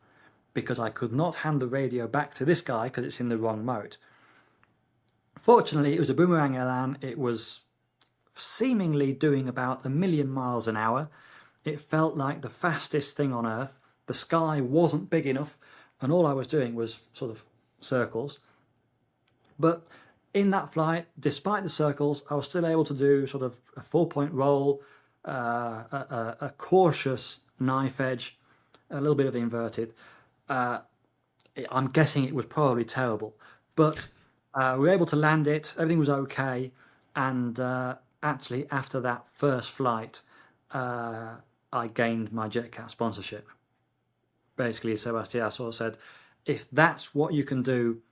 because I could not hand the radio back to this guy because it's in the wrong mode. Fortunately, it was a boomerang elan. It was seemingly doing about 1,000,000 miles an hour. It felt like the fastest thing on earth. The sky wasn't big enough, and all I was doing was sort of circles. But in that flight, despite the circles, I was still able to do sort of a 4-point roll, a cautious knife edge, a little bit of inverted. I'm guessing it was probably terrible, but we were able to land it. Everything was okay, and actually after that first flight, I gained my JetCat sponsorship. Basically, Sebastian sort of said, if that's what you can do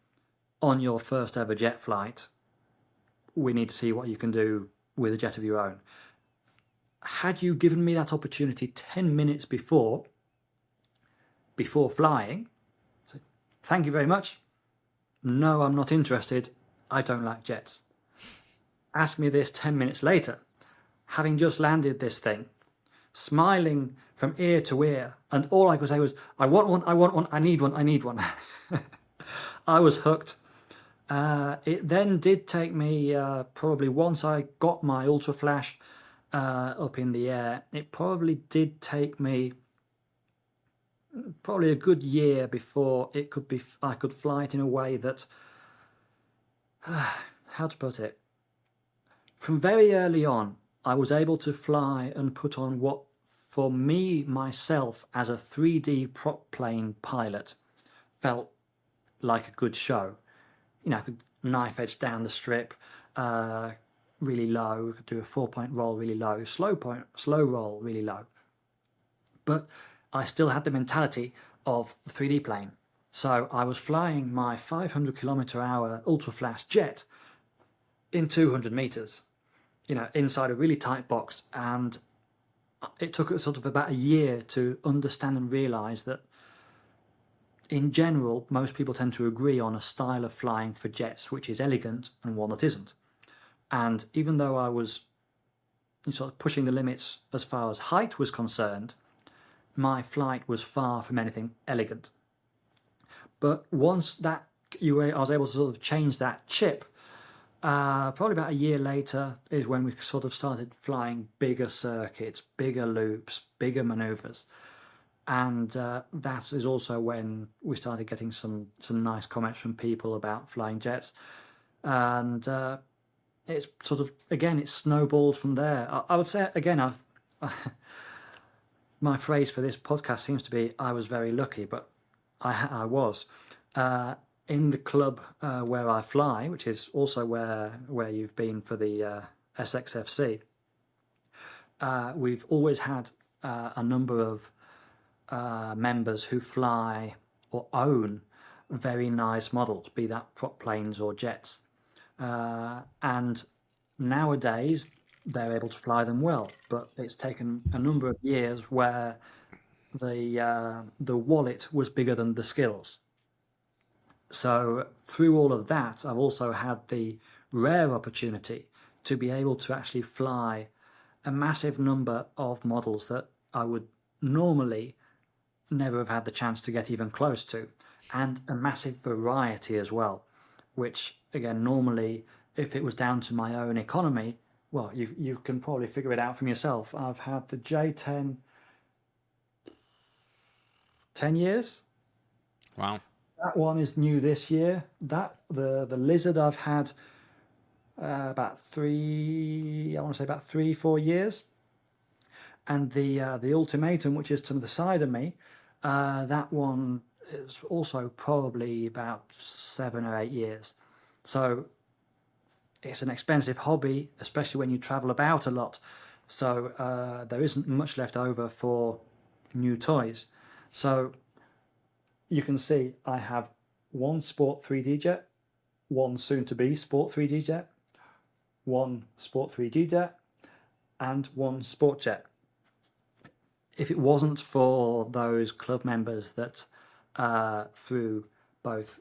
on your first ever jet flight, we need to see what you can do with a jet of your own. Had you given me that opportunity 10 minutes before flying, so, thank you very much. No, I'm not interested. I don't like jets. Ask me this 10 minutes later, having just landed this thing, smiling from ear to ear, and all I could say was, I want one, I want one, I need one, I need one. I was hooked. It then did take me, probably once I got my Ultra Flash up in the air, it probably did take me probably a good year before I could fly it in a way that, how to put it, from very early on, I was able to fly and put on what, for me, myself, as a 3D prop plane pilot, felt like a good show. You know, I could knife edge down the strip really low, could do a 4-point roll really low, slow roll really low. But I still had the mentality of the 3D plane. So I was flying my 500 km/h Ultra Flash jet in 200 meters, you know, inside a really tight box. And it took sort of about a year to understand and realize that in general, most people tend to agree on a style of flying for jets which is elegant and one that isn't. And even though I was sort of pushing the limits as far as height was concerned, my flight was far from anything elegant. But once that I was able to sort of change that chip, probably about a year later is when we sort of started flying bigger circuits, bigger loops, bigger maneuvers. And that is also when we started getting some nice comments from people about flying jets. And it's sort of, again, it's snowballed from there. I would say, again, my phrase for this podcast seems to be, I was very lucky, but I was. In the club where I fly, which is also where you've been for the SXFC, we've always had a number of members who fly or own very nice models, be that prop planes or jets. And nowadays they're able to fly them well, but it's taken a number of years where the wallet was bigger than the skills. So through all of that, I've also had the rare opportunity to be able to actually fly a massive number of models that I would normally never have had the chance to get even close to, and a massive variety as well, which again, normally, if it was down to my own economy, well, you can probably figure it out from yourself. I've had the J10 10 years.
Wow.
That one is new this year. That the Lizard I've had about 3-4 years. And the Ultimatum, which is to the side of me, that one it's also probably about 7 or 8 years. So it's an expensive hobby, especially when you travel about a lot. So there isn't much left over for new toys. So you can see I have one Sport 3D jet, one soon-to-be Sport 3D jet, one Sport 3D jet, and one Sport jet. If it wasn't for those club members that, through both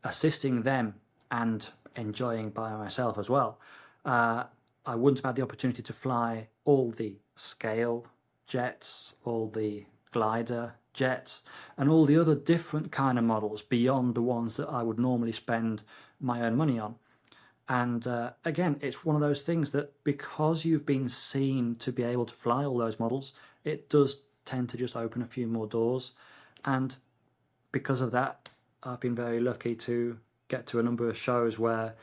assisting them and enjoying by myself as well, I wouldn't have had the opportunity to fly all the scale jets, all the glider jets, and all the other different kind of models beyond the ones that I would normally spend my own money on. And again, it's one of those things that because you've been seen to be able to fly all those models, it does tend to just open a few more doors. And because of that, I've been very lucky to get to a number of shows where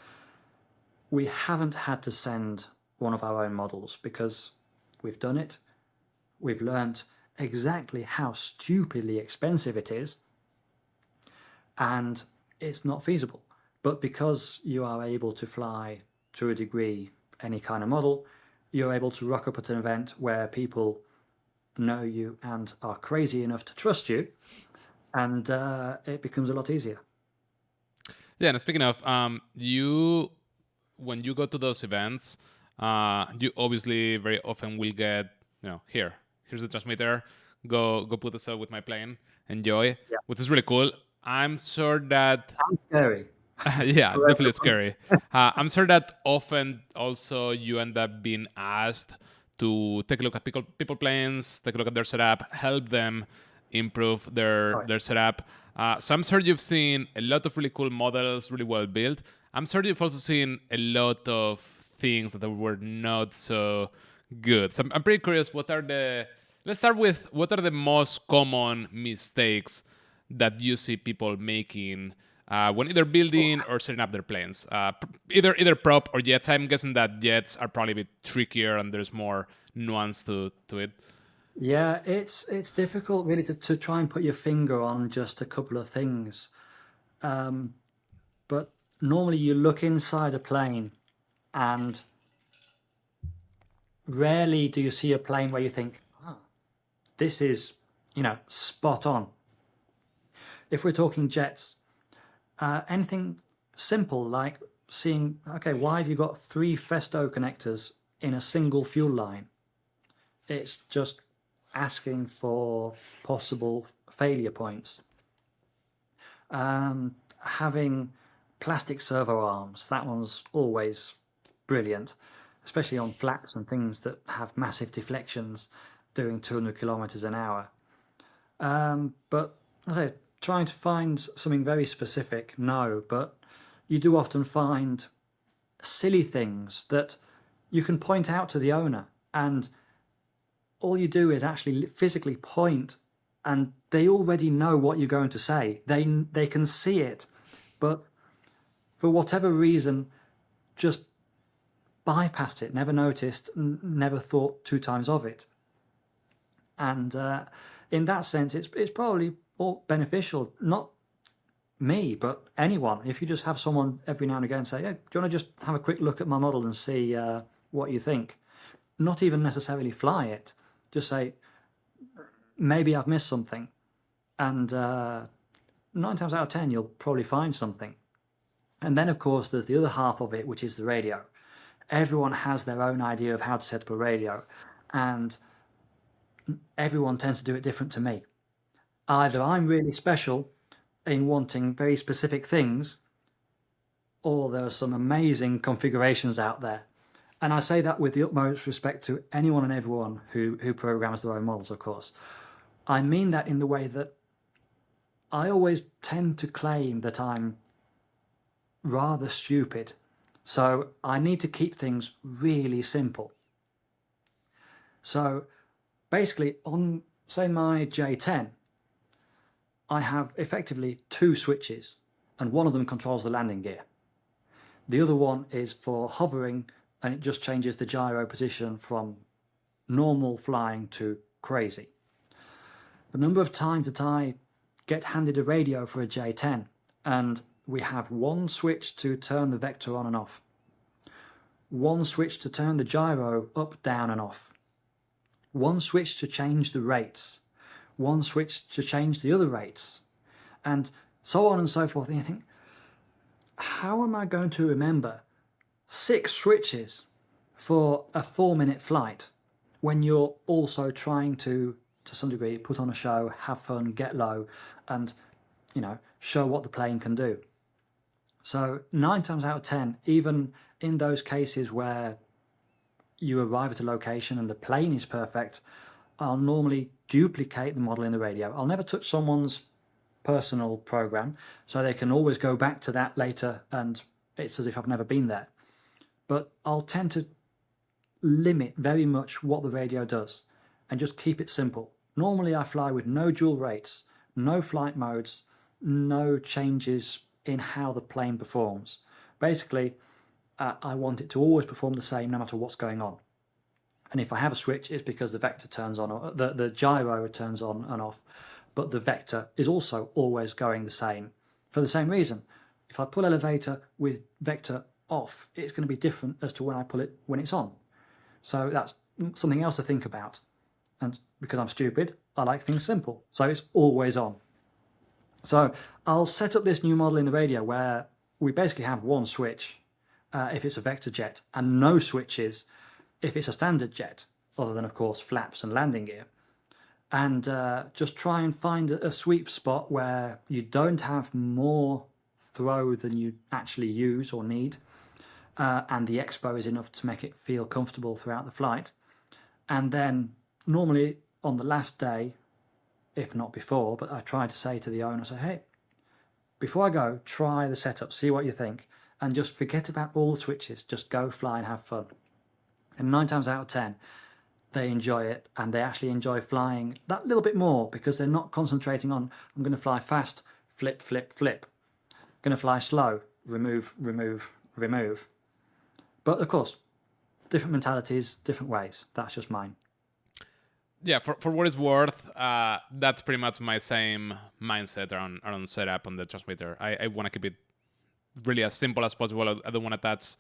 we haven't had to send one of our own models because we've done it. We've learnt exactly how stupidly expensive it is, and it's not feasible. But because you are able to fly to a degree any kind of model, you're able to rock up at an event where people know you and are crazy enough to trust you, and it becomes a lot easier.
Yeah, and speaking of, when you go to those events, you obviously very often will get, here's the transmitter, go put this up with my plane, enjoy,
Yeah.
which is really cool. I'm sure that
And scary.
yeah,
For
definitely
everyone.
scary. I'm sure that often also you end up being asked to take a look at people planes, take a look at their setup, help them improve
Right.
their setup. So I'm sure you've seen a lot of really cool models, really well built. I'm sure you've also seen a lot of things that were not so good. So I'm pretty curious. Let's start with what are the most common mistakes that you see people making when either building or setting up their planes, either prop or jets. I'm guessing that jets are probably a bit trickier and there's more nuance to it.
Yeah, it's difficult really to try and put your finger on just a couple of things. But normally you look inside a plane and rarely do you see a plane where you think, ah, this is, spot on. If we're talking jets, anything simple like seeing, okay, why have you got 3 Festo connectors in a single fuel line? It's just asking for possible failure points. Having plastic servo arms, that one's always brilliant, especially on flaps and things that have massive deflections doing 200 kilometers an hour. But as I say, trying to find something very specific, no, but you do often find silly things that you can point out to the owner, and all you do is actually physically point, and they already know what you're going to say. They can see it, but for whatever reason, just bypassed it, never noticed, never thought 2 times of it. And in that sense, it's probably all beneficial, not me, but anyone. If you just have someone every now and again say, "Hey, do you want to just have a quick look at my model and see what you think?" Not even necessarily fly it, just say, maybe I've missed something. And 9 times out of 10, you'll probably find something. And then, of course, there's the other half of it, which is the radio. Everyone has their own idea of how to set up a radio, and everyone tends to do it different to me. Either I'm really special in wanting very specific things, or there are some amazing configurations out there. And I say that with the utmost respect to anyone and everyone who programs their own models, of course. I mean that in the way that I always tend to claim that I'm rather stupid. So I need to keep things really simple. So basically on, say, my J10, I have effectively 2 switches, and one of them controls the landing gear. The other one is for hovering, and it just changes the gyro position from normal flying to crazy. The number of times that I get handed a radio for a J10, and we have one switch to turn the vector on and off, one switch to turn the gyro up, down, and off, one switch to change the rates, one switch to change the other rates, and so on and so forth. And you think, how am I going to remember 6 switches for a 4-minute flight when you're also trying to some degree, put on a show, have fun, get low, and, show what the plane can do? So 9 times out of 10, even in those cases where you arrive at a location and the plane is perfect, I'll normally duplicate the model in the radio. I'll never touch someone's personal program, so they can always go back to that later and it's as if I've never been there. But I'll tend to limit very much what the radio does and just keep it simple. Normally I fly with no dual rates, no flight modes, no changes in how the plane performs. Basically, I want it to always perform the same no matter what's going on. And if I have a switch, it's because the vector turns on, or the gyro turns on and off, but the vector is also always going the same for the same reason. If I pull elevator with vector off, it's going to be different as to when I pull it when it's on. So that's something else to think about. And because I'm stupid, I like things simple. So it's always on. So I'll set up this new model in the radio where we basically have one switch if it's a vector jet and no switches if it's a standard jet, other than, of course, flaps and landing gear. And just try and find a sweet spot where you don't have more throw than you actually use or need, and the expo is enough to make it feel comfortable throughout the flight. And then normally on the last day, if not before, but I try to say to the owner, say, hey, before I go, try the setup, see what you think, and just forget about all the switches. Just go fly and have fun. And 9 times out of 10, they enjoy it, and they actually enjoy flying that little bit more because they're not concentrating on, I'm going to fly fast, flip, flip, flip. Going to fly slow, remove, remove, remove. But of course, different mentalities, different ways. That's just mine.
Yeah, for what it's worth, that's pretty much my same mindset around setup on the transmitter. I want to keep it really as simple as possible. I don't want to touch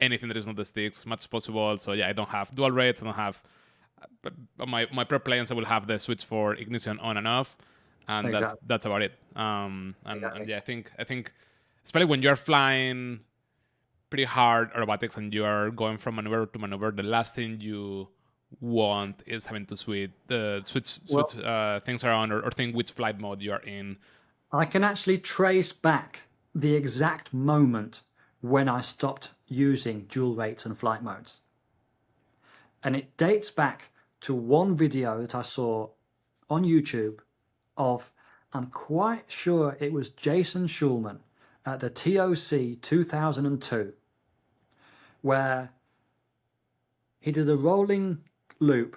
anything that is not the sticks as much as possible. So yeah, I don't have dual rates. I don't have my prep planes. I will have the switch for ignition on and off, and exactly. that's about it. And yeah, I think especially when you're flying pretty hard aerobatics and you are going from maneuver to maneuver, the last thing you want is having to switch things around or think which flight mode you are in.
I can actually trace back the exact moment when I stopped using dual rates and flight modes. And it dates back to one video that I saw on YouTube of, I'm quite sure it was Jason Schulman at the TOC 2002, where he did a rolling loop,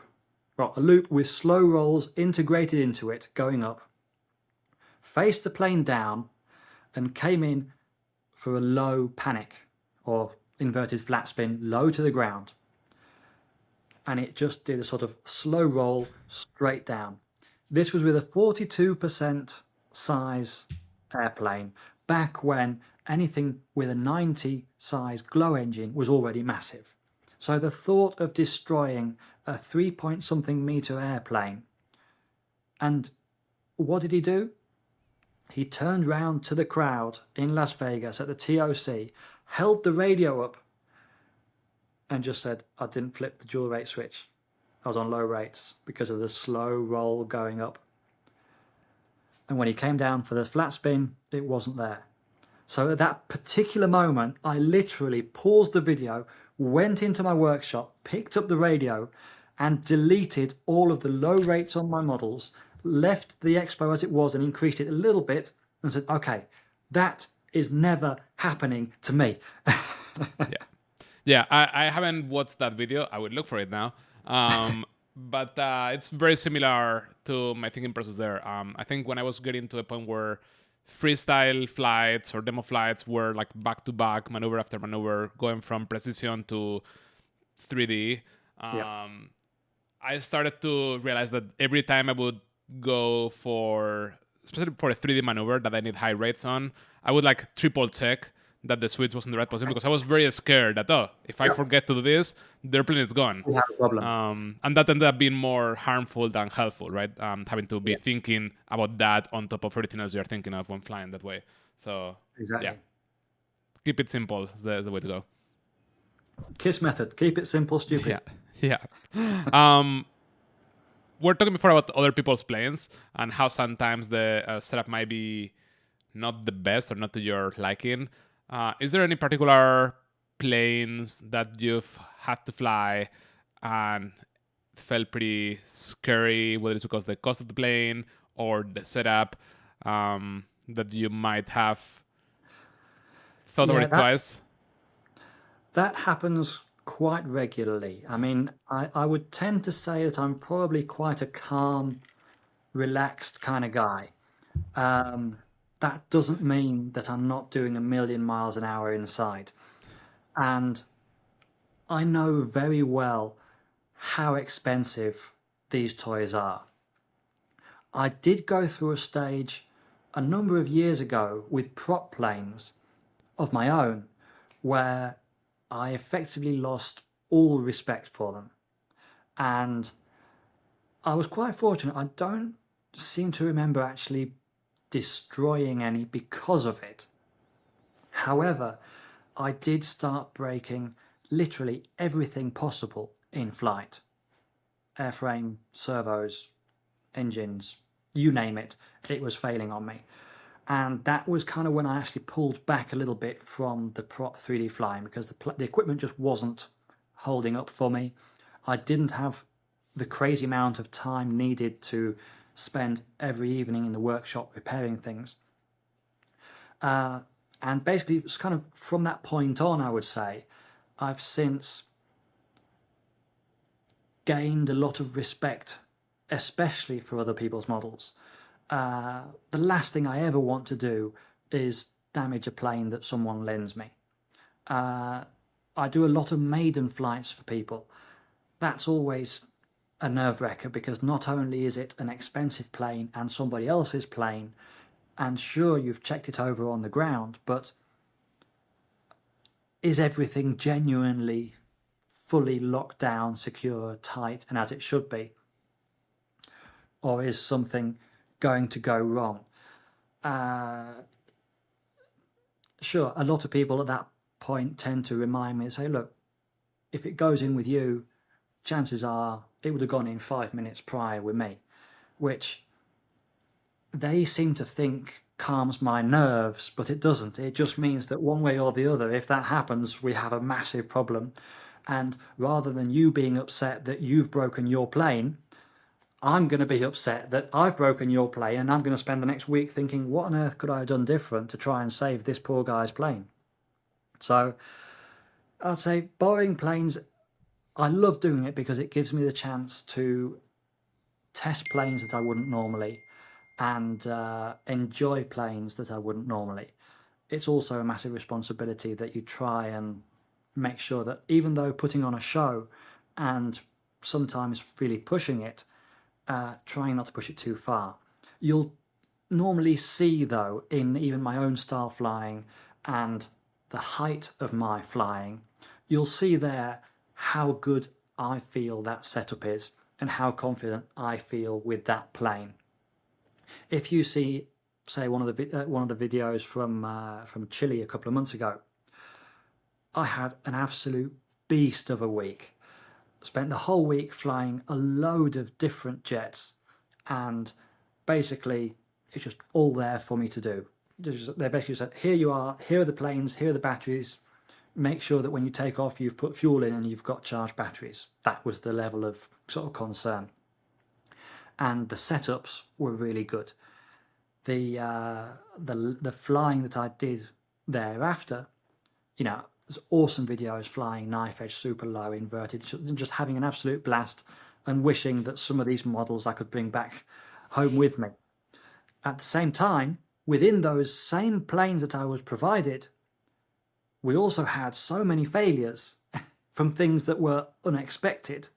a loop with slow rolls integrated into it going up, faced the plane down and came in for a low panic or inverted flat spin low to the ground. And it just did a sort of slow roll straight down. This was with a 42% size airplane back when anything with a 90 size glow engine was already massive. So the thought of destroying a 3-point-something meter airplane. And what did he do? He turned round to the crowd in Las Vegas at the TOC, held the radio up, and just said, I didn't flip the dual rate switch. I was on low rates because of the slow roll going up. And when he came down for the flat spin, it wasn't there. So at that particular moment, I literally paused the video, went into my workshop, picked up the radio, and deleted all of the low rates on my models, left the expo as it was and increased it a little bit, and said, okay, that is never happening to me.
Yeah, I haven't watched that video. I would look for it now. But it's very similar to my thinking process there. I think when I was getting to a point where freestyle flights or demo flights were like back-to-back, maneuver after maneuver, going from precision to 3D, I started to realize that every time I would go for especially for a 3D maneuver that I need high rates on, I would like triple check that the switch was in the right position, because I was very scared that, if I forget to do this, the airplane is gone.
We have a problem.
And that ended up being more harmful than helpful, right? Having to be thinking about that on top of everything else you're thinking of when flying that way. So,
Exactly.
yeah, keep it simple is the way to go.
KISS method. Keep it simple, stupid.
Yeah. We're talking before about other people's planes and how sometimes the setup might be not the best or not to your liking. Is there any particular planes that you've had to fly and felt pretty scary, whether it's because of the cost of the plane or the setup, that you might have thought about it twice?
That happens quite regularly. I mean, I would tend to say that I'm probably quite a calm, relaxed kind of guy. That doesn't mean that I'm not doing a million miles an hour inside. And I know very well how expensive these toys are. I did go through a stage a number of years ago with prop planes of my own where I effectively lost all respect for them. And I was quite fortunate. I don't seem to remember actually destroying any because of it. However, I did start breaking literally everything possible in flight. Airframe, servos, engines, you name it, it was failing on me. And that was kind of when I actually pulled back a little bit from the prop 3D flying, because the equipment just wasn't holding up for me. I didn't have the crazy amount of time needed to spend every evening in the workshop repairing things. And basically, it's kind of from that point on, I would say, I've since gained a lot of respect, especially for other people's models. The last thing I ever want to do is damage a plane that someone lends me. I do a lot of maiden flights for people. That's always a nerve-wrecker, because not only is it an expensive plane and somebody else's plane, and sure, you've checked it over on the ground, but is everything genuinely fully locked down, secure, tight, and as it should be? Or is something going to go wrong? Sure, a lot of people at that point tend to remind me and say, look, if it goes in with you, chances are it would have gone in 5 minutes prior with me, which they seem to think calms my nerves, but it doesn't. It just means that one way or the other, if that happens, we have a massive problem. And rather than you being upset that you've broken your plane, I'm going to be upset that I've broken your plane, and I'm going to spend the next week thinking, what on earth could I have done different to try and save this poor guy's plane? So I'd say borrowing planes, I love doing it because it gives me the chance to test planes that I wouldn't normally, and enjoy planes that I wouldn't normally. It's also a massive responsibility that you try and make sure that, even though putting on a show and sometimes really pushing it, trying not to push it too far. You'll normally see, though, in even my own style flying and the height of my flying, you'll see there how good I feel that setup is and how confident I feel with that plane. If you see, say, one of the videos from Chile a couple of months ago, I had an absolute beast of a week. Spent the whole week flying a load of different jets, and basically it's just all there for me to do. They basically said, here you are, here are the planes, here are the batteries, make sure that when you take off you've put fuel in and you've got charged batteries. That was the level of sort of concern. And the setups were really good. The flying that I did thereafter, there's awesome videos flying knife edge, super low, inverted, just having an absolute blast, and wishing that some of these models I could bring back home with me. At the same time, within those same planes that I was provided, we also had so many failures from things that were unexpected.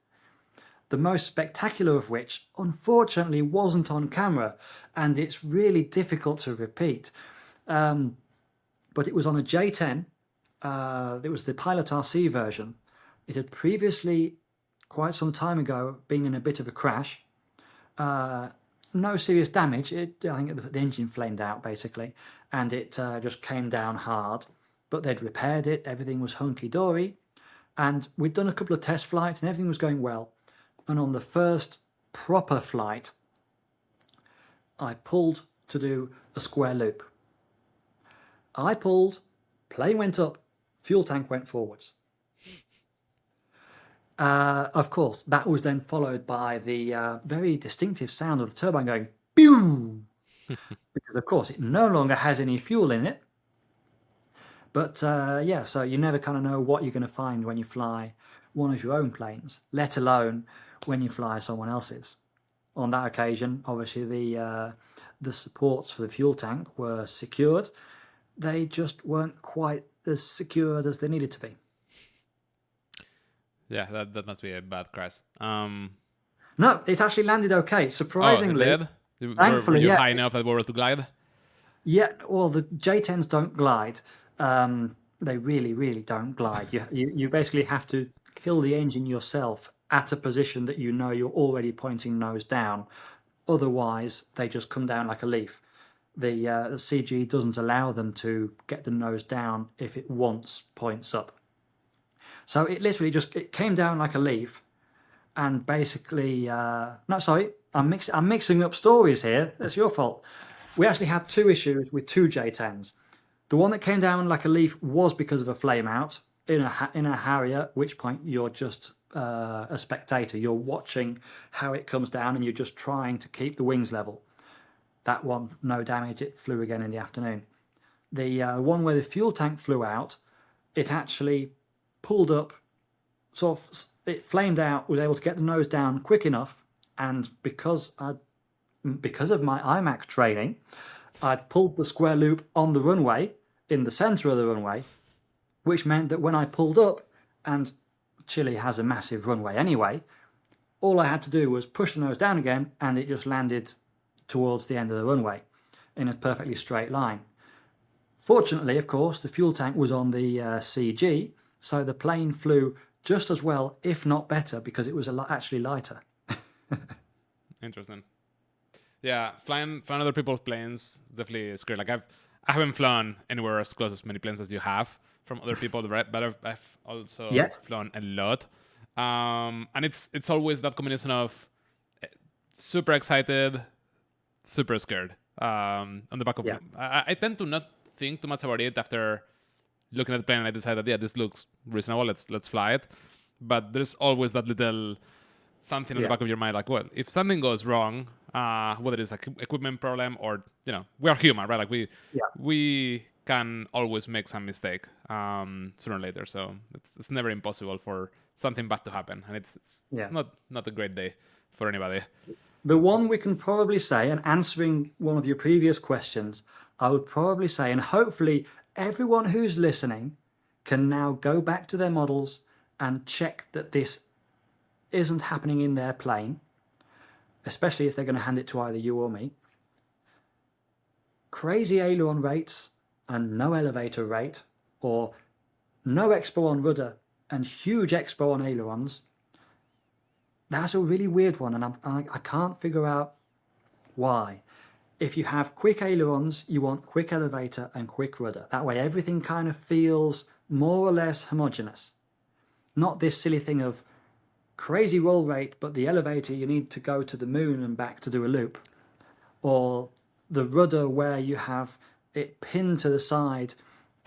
the most spectacular of which unfortunately wasn't on camera, and it's really difficult to repeat. But it was on a J10. It was the Pilot RC version. It had previously, quite some time ago, been in a bit of a crash. No serious damage. I think the engine flamed out basically, and it just came down hard. But they'd repaired it. Everything was hunky-dory. And we'd done a couple of test flights and everything was going well. And on the first proper flight, I pulled to do a square loop. I pulled, plane went up, fuel tank went forwards. Of course, that was then followed by the very distinctive sound of the turbine going pew, because of course it no longer has any fuel in it. But yeah, so you never kind of know what you're going to find when you fly one of your own planes, let alone when you fly someone else's. On that occasion, obviously the supports for the fuel tank were secured. They just weren't quite as secured as they needed to be.
Yeah, that must be a bad crash.
No, it actually landed okay. Surprisingly,
it did?
Thankfully,
were you
yeah.
high enough that we were to glide?
Yeah, well, the J10s don't glide. They really, really don't glide. You basically have to kill the engine yourself at a position that you know you're already pointing nose down. Otherwise, they just come down like a leaf. The CG doesn't allow them to get the nose down if it once points up. So it literally it came down like a leaf, and basically, no, sorry, I'm mixing up stories here. That's your fault. We actually had two issues with two J10s. The one that came down like a leaf was because of a flame out in a Harrier, at which point you're just a spectator. You're watching how it comes down and you're just trying to keep the wings level. That one, no damage. It flew again in the afternoon. The one where the fuel tank flew out, it actually pulled up, sort of, it flamed out, was able to get the nose down quick enough, and because of my IMAX training, I'd pulled the square loop on the runway, in the center of the runway, which meant that when I pulled up, and Chile has a massive runway anyway, all I had to do was push the nose down again, and it just landed towards the end of the runway in a perfectly straight line. Fortunately, of course, the fuel tank was on the CG, so the plane flew just as well, if not better, because it was actually lighter.
Interesting. Yeah, flying other people's planes definitely is great. Like I haven't flown anywhere as close as many planes as you have from other people, but I've also flown a lot. And it's always that combination of super excited, super scared. On the back of I tend to not think too much about it after looking at the plane and I decide that this looks reasonable. Let's fly it. But there's always that little something in the back of your mind, like, well, if something goes wrong, whether it's an equipment problem or we are human, right? Like we can always make some mistake sooner or later. So it's never impossible for something bad to happen, and it's not a great day for anybody.
The one we can probably say, and answering one of your previous questions, I would probably say, and hopefully everyone who's listening can now go back to their models and check that this isn't happening in their plane, especially if they're going to hand it to either you or me. Crazy aileron rates and no elevator rate, or no expo on rudder and huge expo on ailerons, that's a really weird one, and I can't figure out why. If you have quick ailerons, you want quick elevator and quick rudder. That way everything kind of feels more or less homogeneous. Not this silly thing of crazy roll rate, but the elevator you need to go to the moon and back to do a loop. Or the rudder where you have it pinned to the side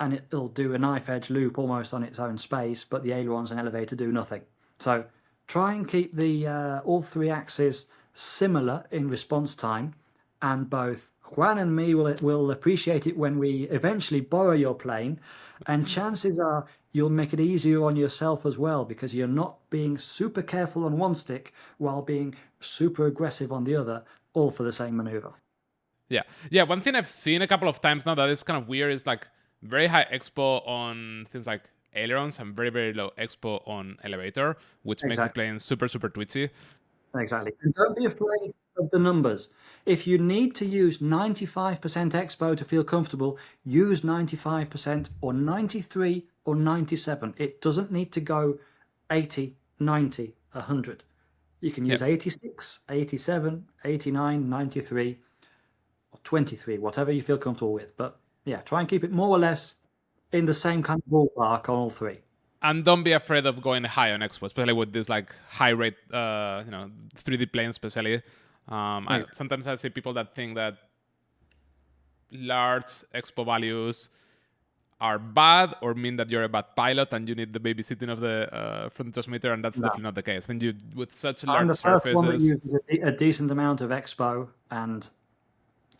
and it'll do a knife edge loop almost on its own space, but the ailerons and elevator do nothing. So try and keep the all three axes similar in response time, and both Juan and me will appreciate it when we eventually borrow your plane, and chances are you'll make it easier on yourself as well, because you're not being super careful on one stick while being super aggressive on the other, all for the same maneuver.
Yeah. One thing I've seen a couple of times now that is kind of weird is like very high expo on things like ailerons and very, very low expo on elevator, which makes the
Exactly.
plane super, super twitchy.
Exactly. And don't be afraid of the numbers. If you need to use 95% expo to feel comfortable, use 95% or 93 or 97. It doesn't need to go 80, 90, 100. You can use
Yep.
86, 87, 89, 93, or 23, whatever you feel comfortable with. But yeah, try and keep it more or less in the same kind of ballpark on all three.
And don't be afraid of going high on expo, especially with this like high rate, 3D planes, especially.
Exactly.
Sometimes I see people that think that large expo values are bad or mean that you're a bad pilot and you need the babysitting of the from the transmitter, and that's
No.
definitely not the case. When you with such
I'm
large
the first one that
surfaces,
uses a decent amount of expo, and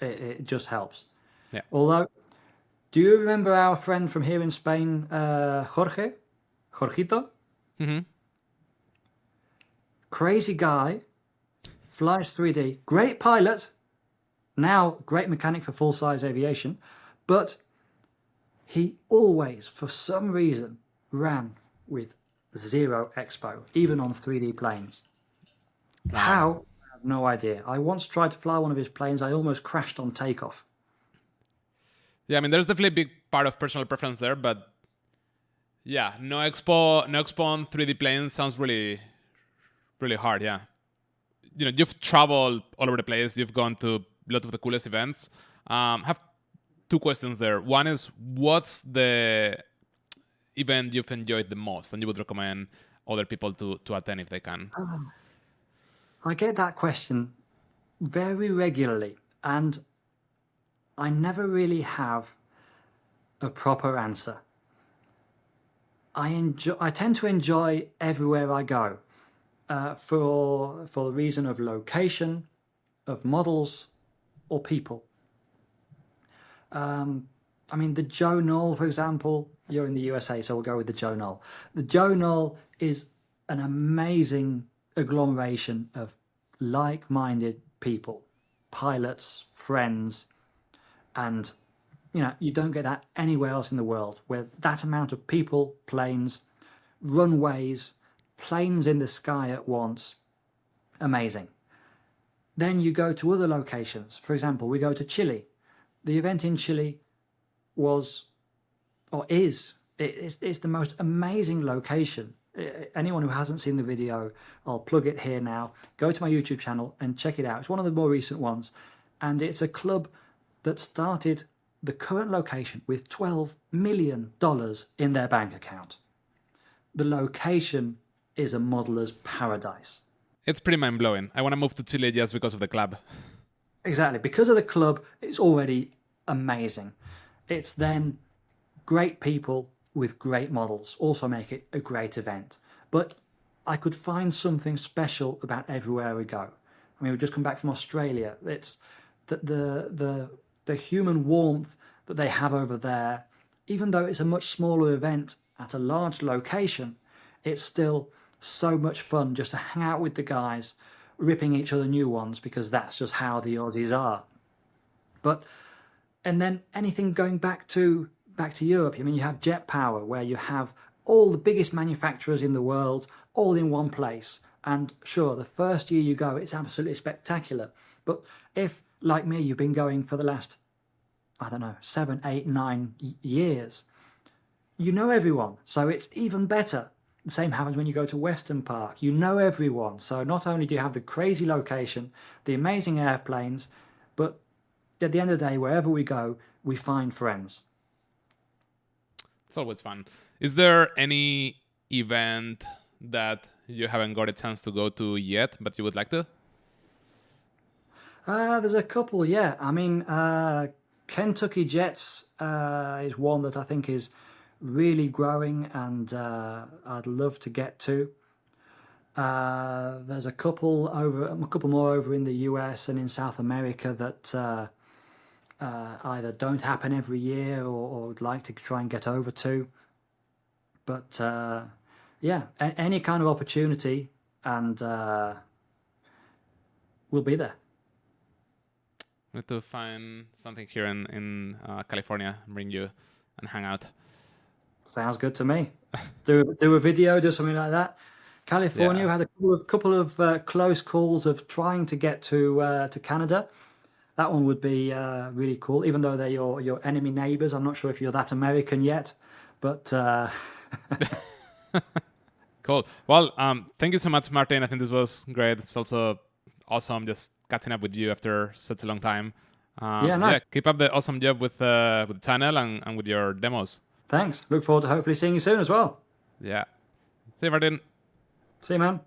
it just helps.
yeah.
Although, do you remember our friend from here in Spain, Jorgito?
Mm-hmm.
Crazy guy, flies 3D, great pilot, now great mechanic for full-size aviation, but he always, for some reason, ran with zero expo, even on 3D planes.
Wow.
How? I have no idea. I once tried to fly one of his planes. I almost crashed on takeoff.
Yeah, I mean, there's definitely a big part of personal preference there, but yeah, no expo on 3D planes sounds really, really hard. Yeah, you've traveled all over the place. You've gone to lots of the coolest events. Have two questions there. One is, what's the event you've enjoyed the most, and you would recommend other people to attend if they can?
I get that question very regularly, and I never really have a proper answer. I tend to enjoy everywhere I go, for the reason of location, of models, or people. I mean, the Joe Knoll, for example, you're in the USA, so we'll go with the Joe Knoll. The Joe Knoll is an amazing agglomeration of like-minded people, pilots, friends, and you don't get that anywhere else in the world where that amount of people, planes, runways, planes in the sky at once. Amazing. Then you go to other locations. For example, we go to Chile. The event in Chile was, or is, it's the most amazing location. Anyone who hasn't seen the video, I'll plug it here now. Go to my YouTube channel and check it out. It's one of the more recent ones, and it's a club that started the current location with $12 million in their bank account. The location is a modeler's paradise.
It's pretty mind blowing. I want to move to Chile just because of the club.
Exactly. Because of the club, it's already amazing. It's then great people with great models also make it a great event. But I could find something special about everywhere we go. I mean, we've just come back from Australia. It's the human warmth that they have over there, even though it's a much smaller event at a large location, it's still so much fun just to hang out with the guys, ripping each other new ones because that's just how the Aussies are. But and then anything going back to Europe, I mean, you have Jet Power, where you have all the biggest manufacturers in the world all in one place. And sure, the first year you go, it's absolutely spectacular. But if, like me, you've been going for the last, I don't know, 7, 8, 9 years, you know everyone, so it's even better. The same happens when you go to Western Park. You know everyone, so not only do you have the crazy location, the amazing airplanes, but at the end of the day, wherever we go, we find friends.
It's always fun. Is there any event that you haven't got a chance to go to yet, but you would like to?
There's a couple, yeah. I mean, Kentucky Jets is one that I think is really growing, and I'd love to get to. There's a couple more over in the US and in South America that either don't happen every year or would like to try and get over to. But yeah, any kind of opportunity, and we'll be there.
We need to find something here in California and bring you and hang out.
Sounds good to me. Do a video, do something like that. California,
Yeah.
we had a couple of close calls of trying to get to Canada. That one would be really cool, even though they're your enemy neighbors. I'm not sure if you're that American yet, but
Cool. Well, thank you so much, Martin. I think this was great. It's also awesome just catching up with you after such a long time.
yeah, no,
Yeah, keep up the awesome job with the channel and with your demos.
thanks. Look forward to hopefully seeing you soon as well.
Yeah. See you, Martin.
See you, man.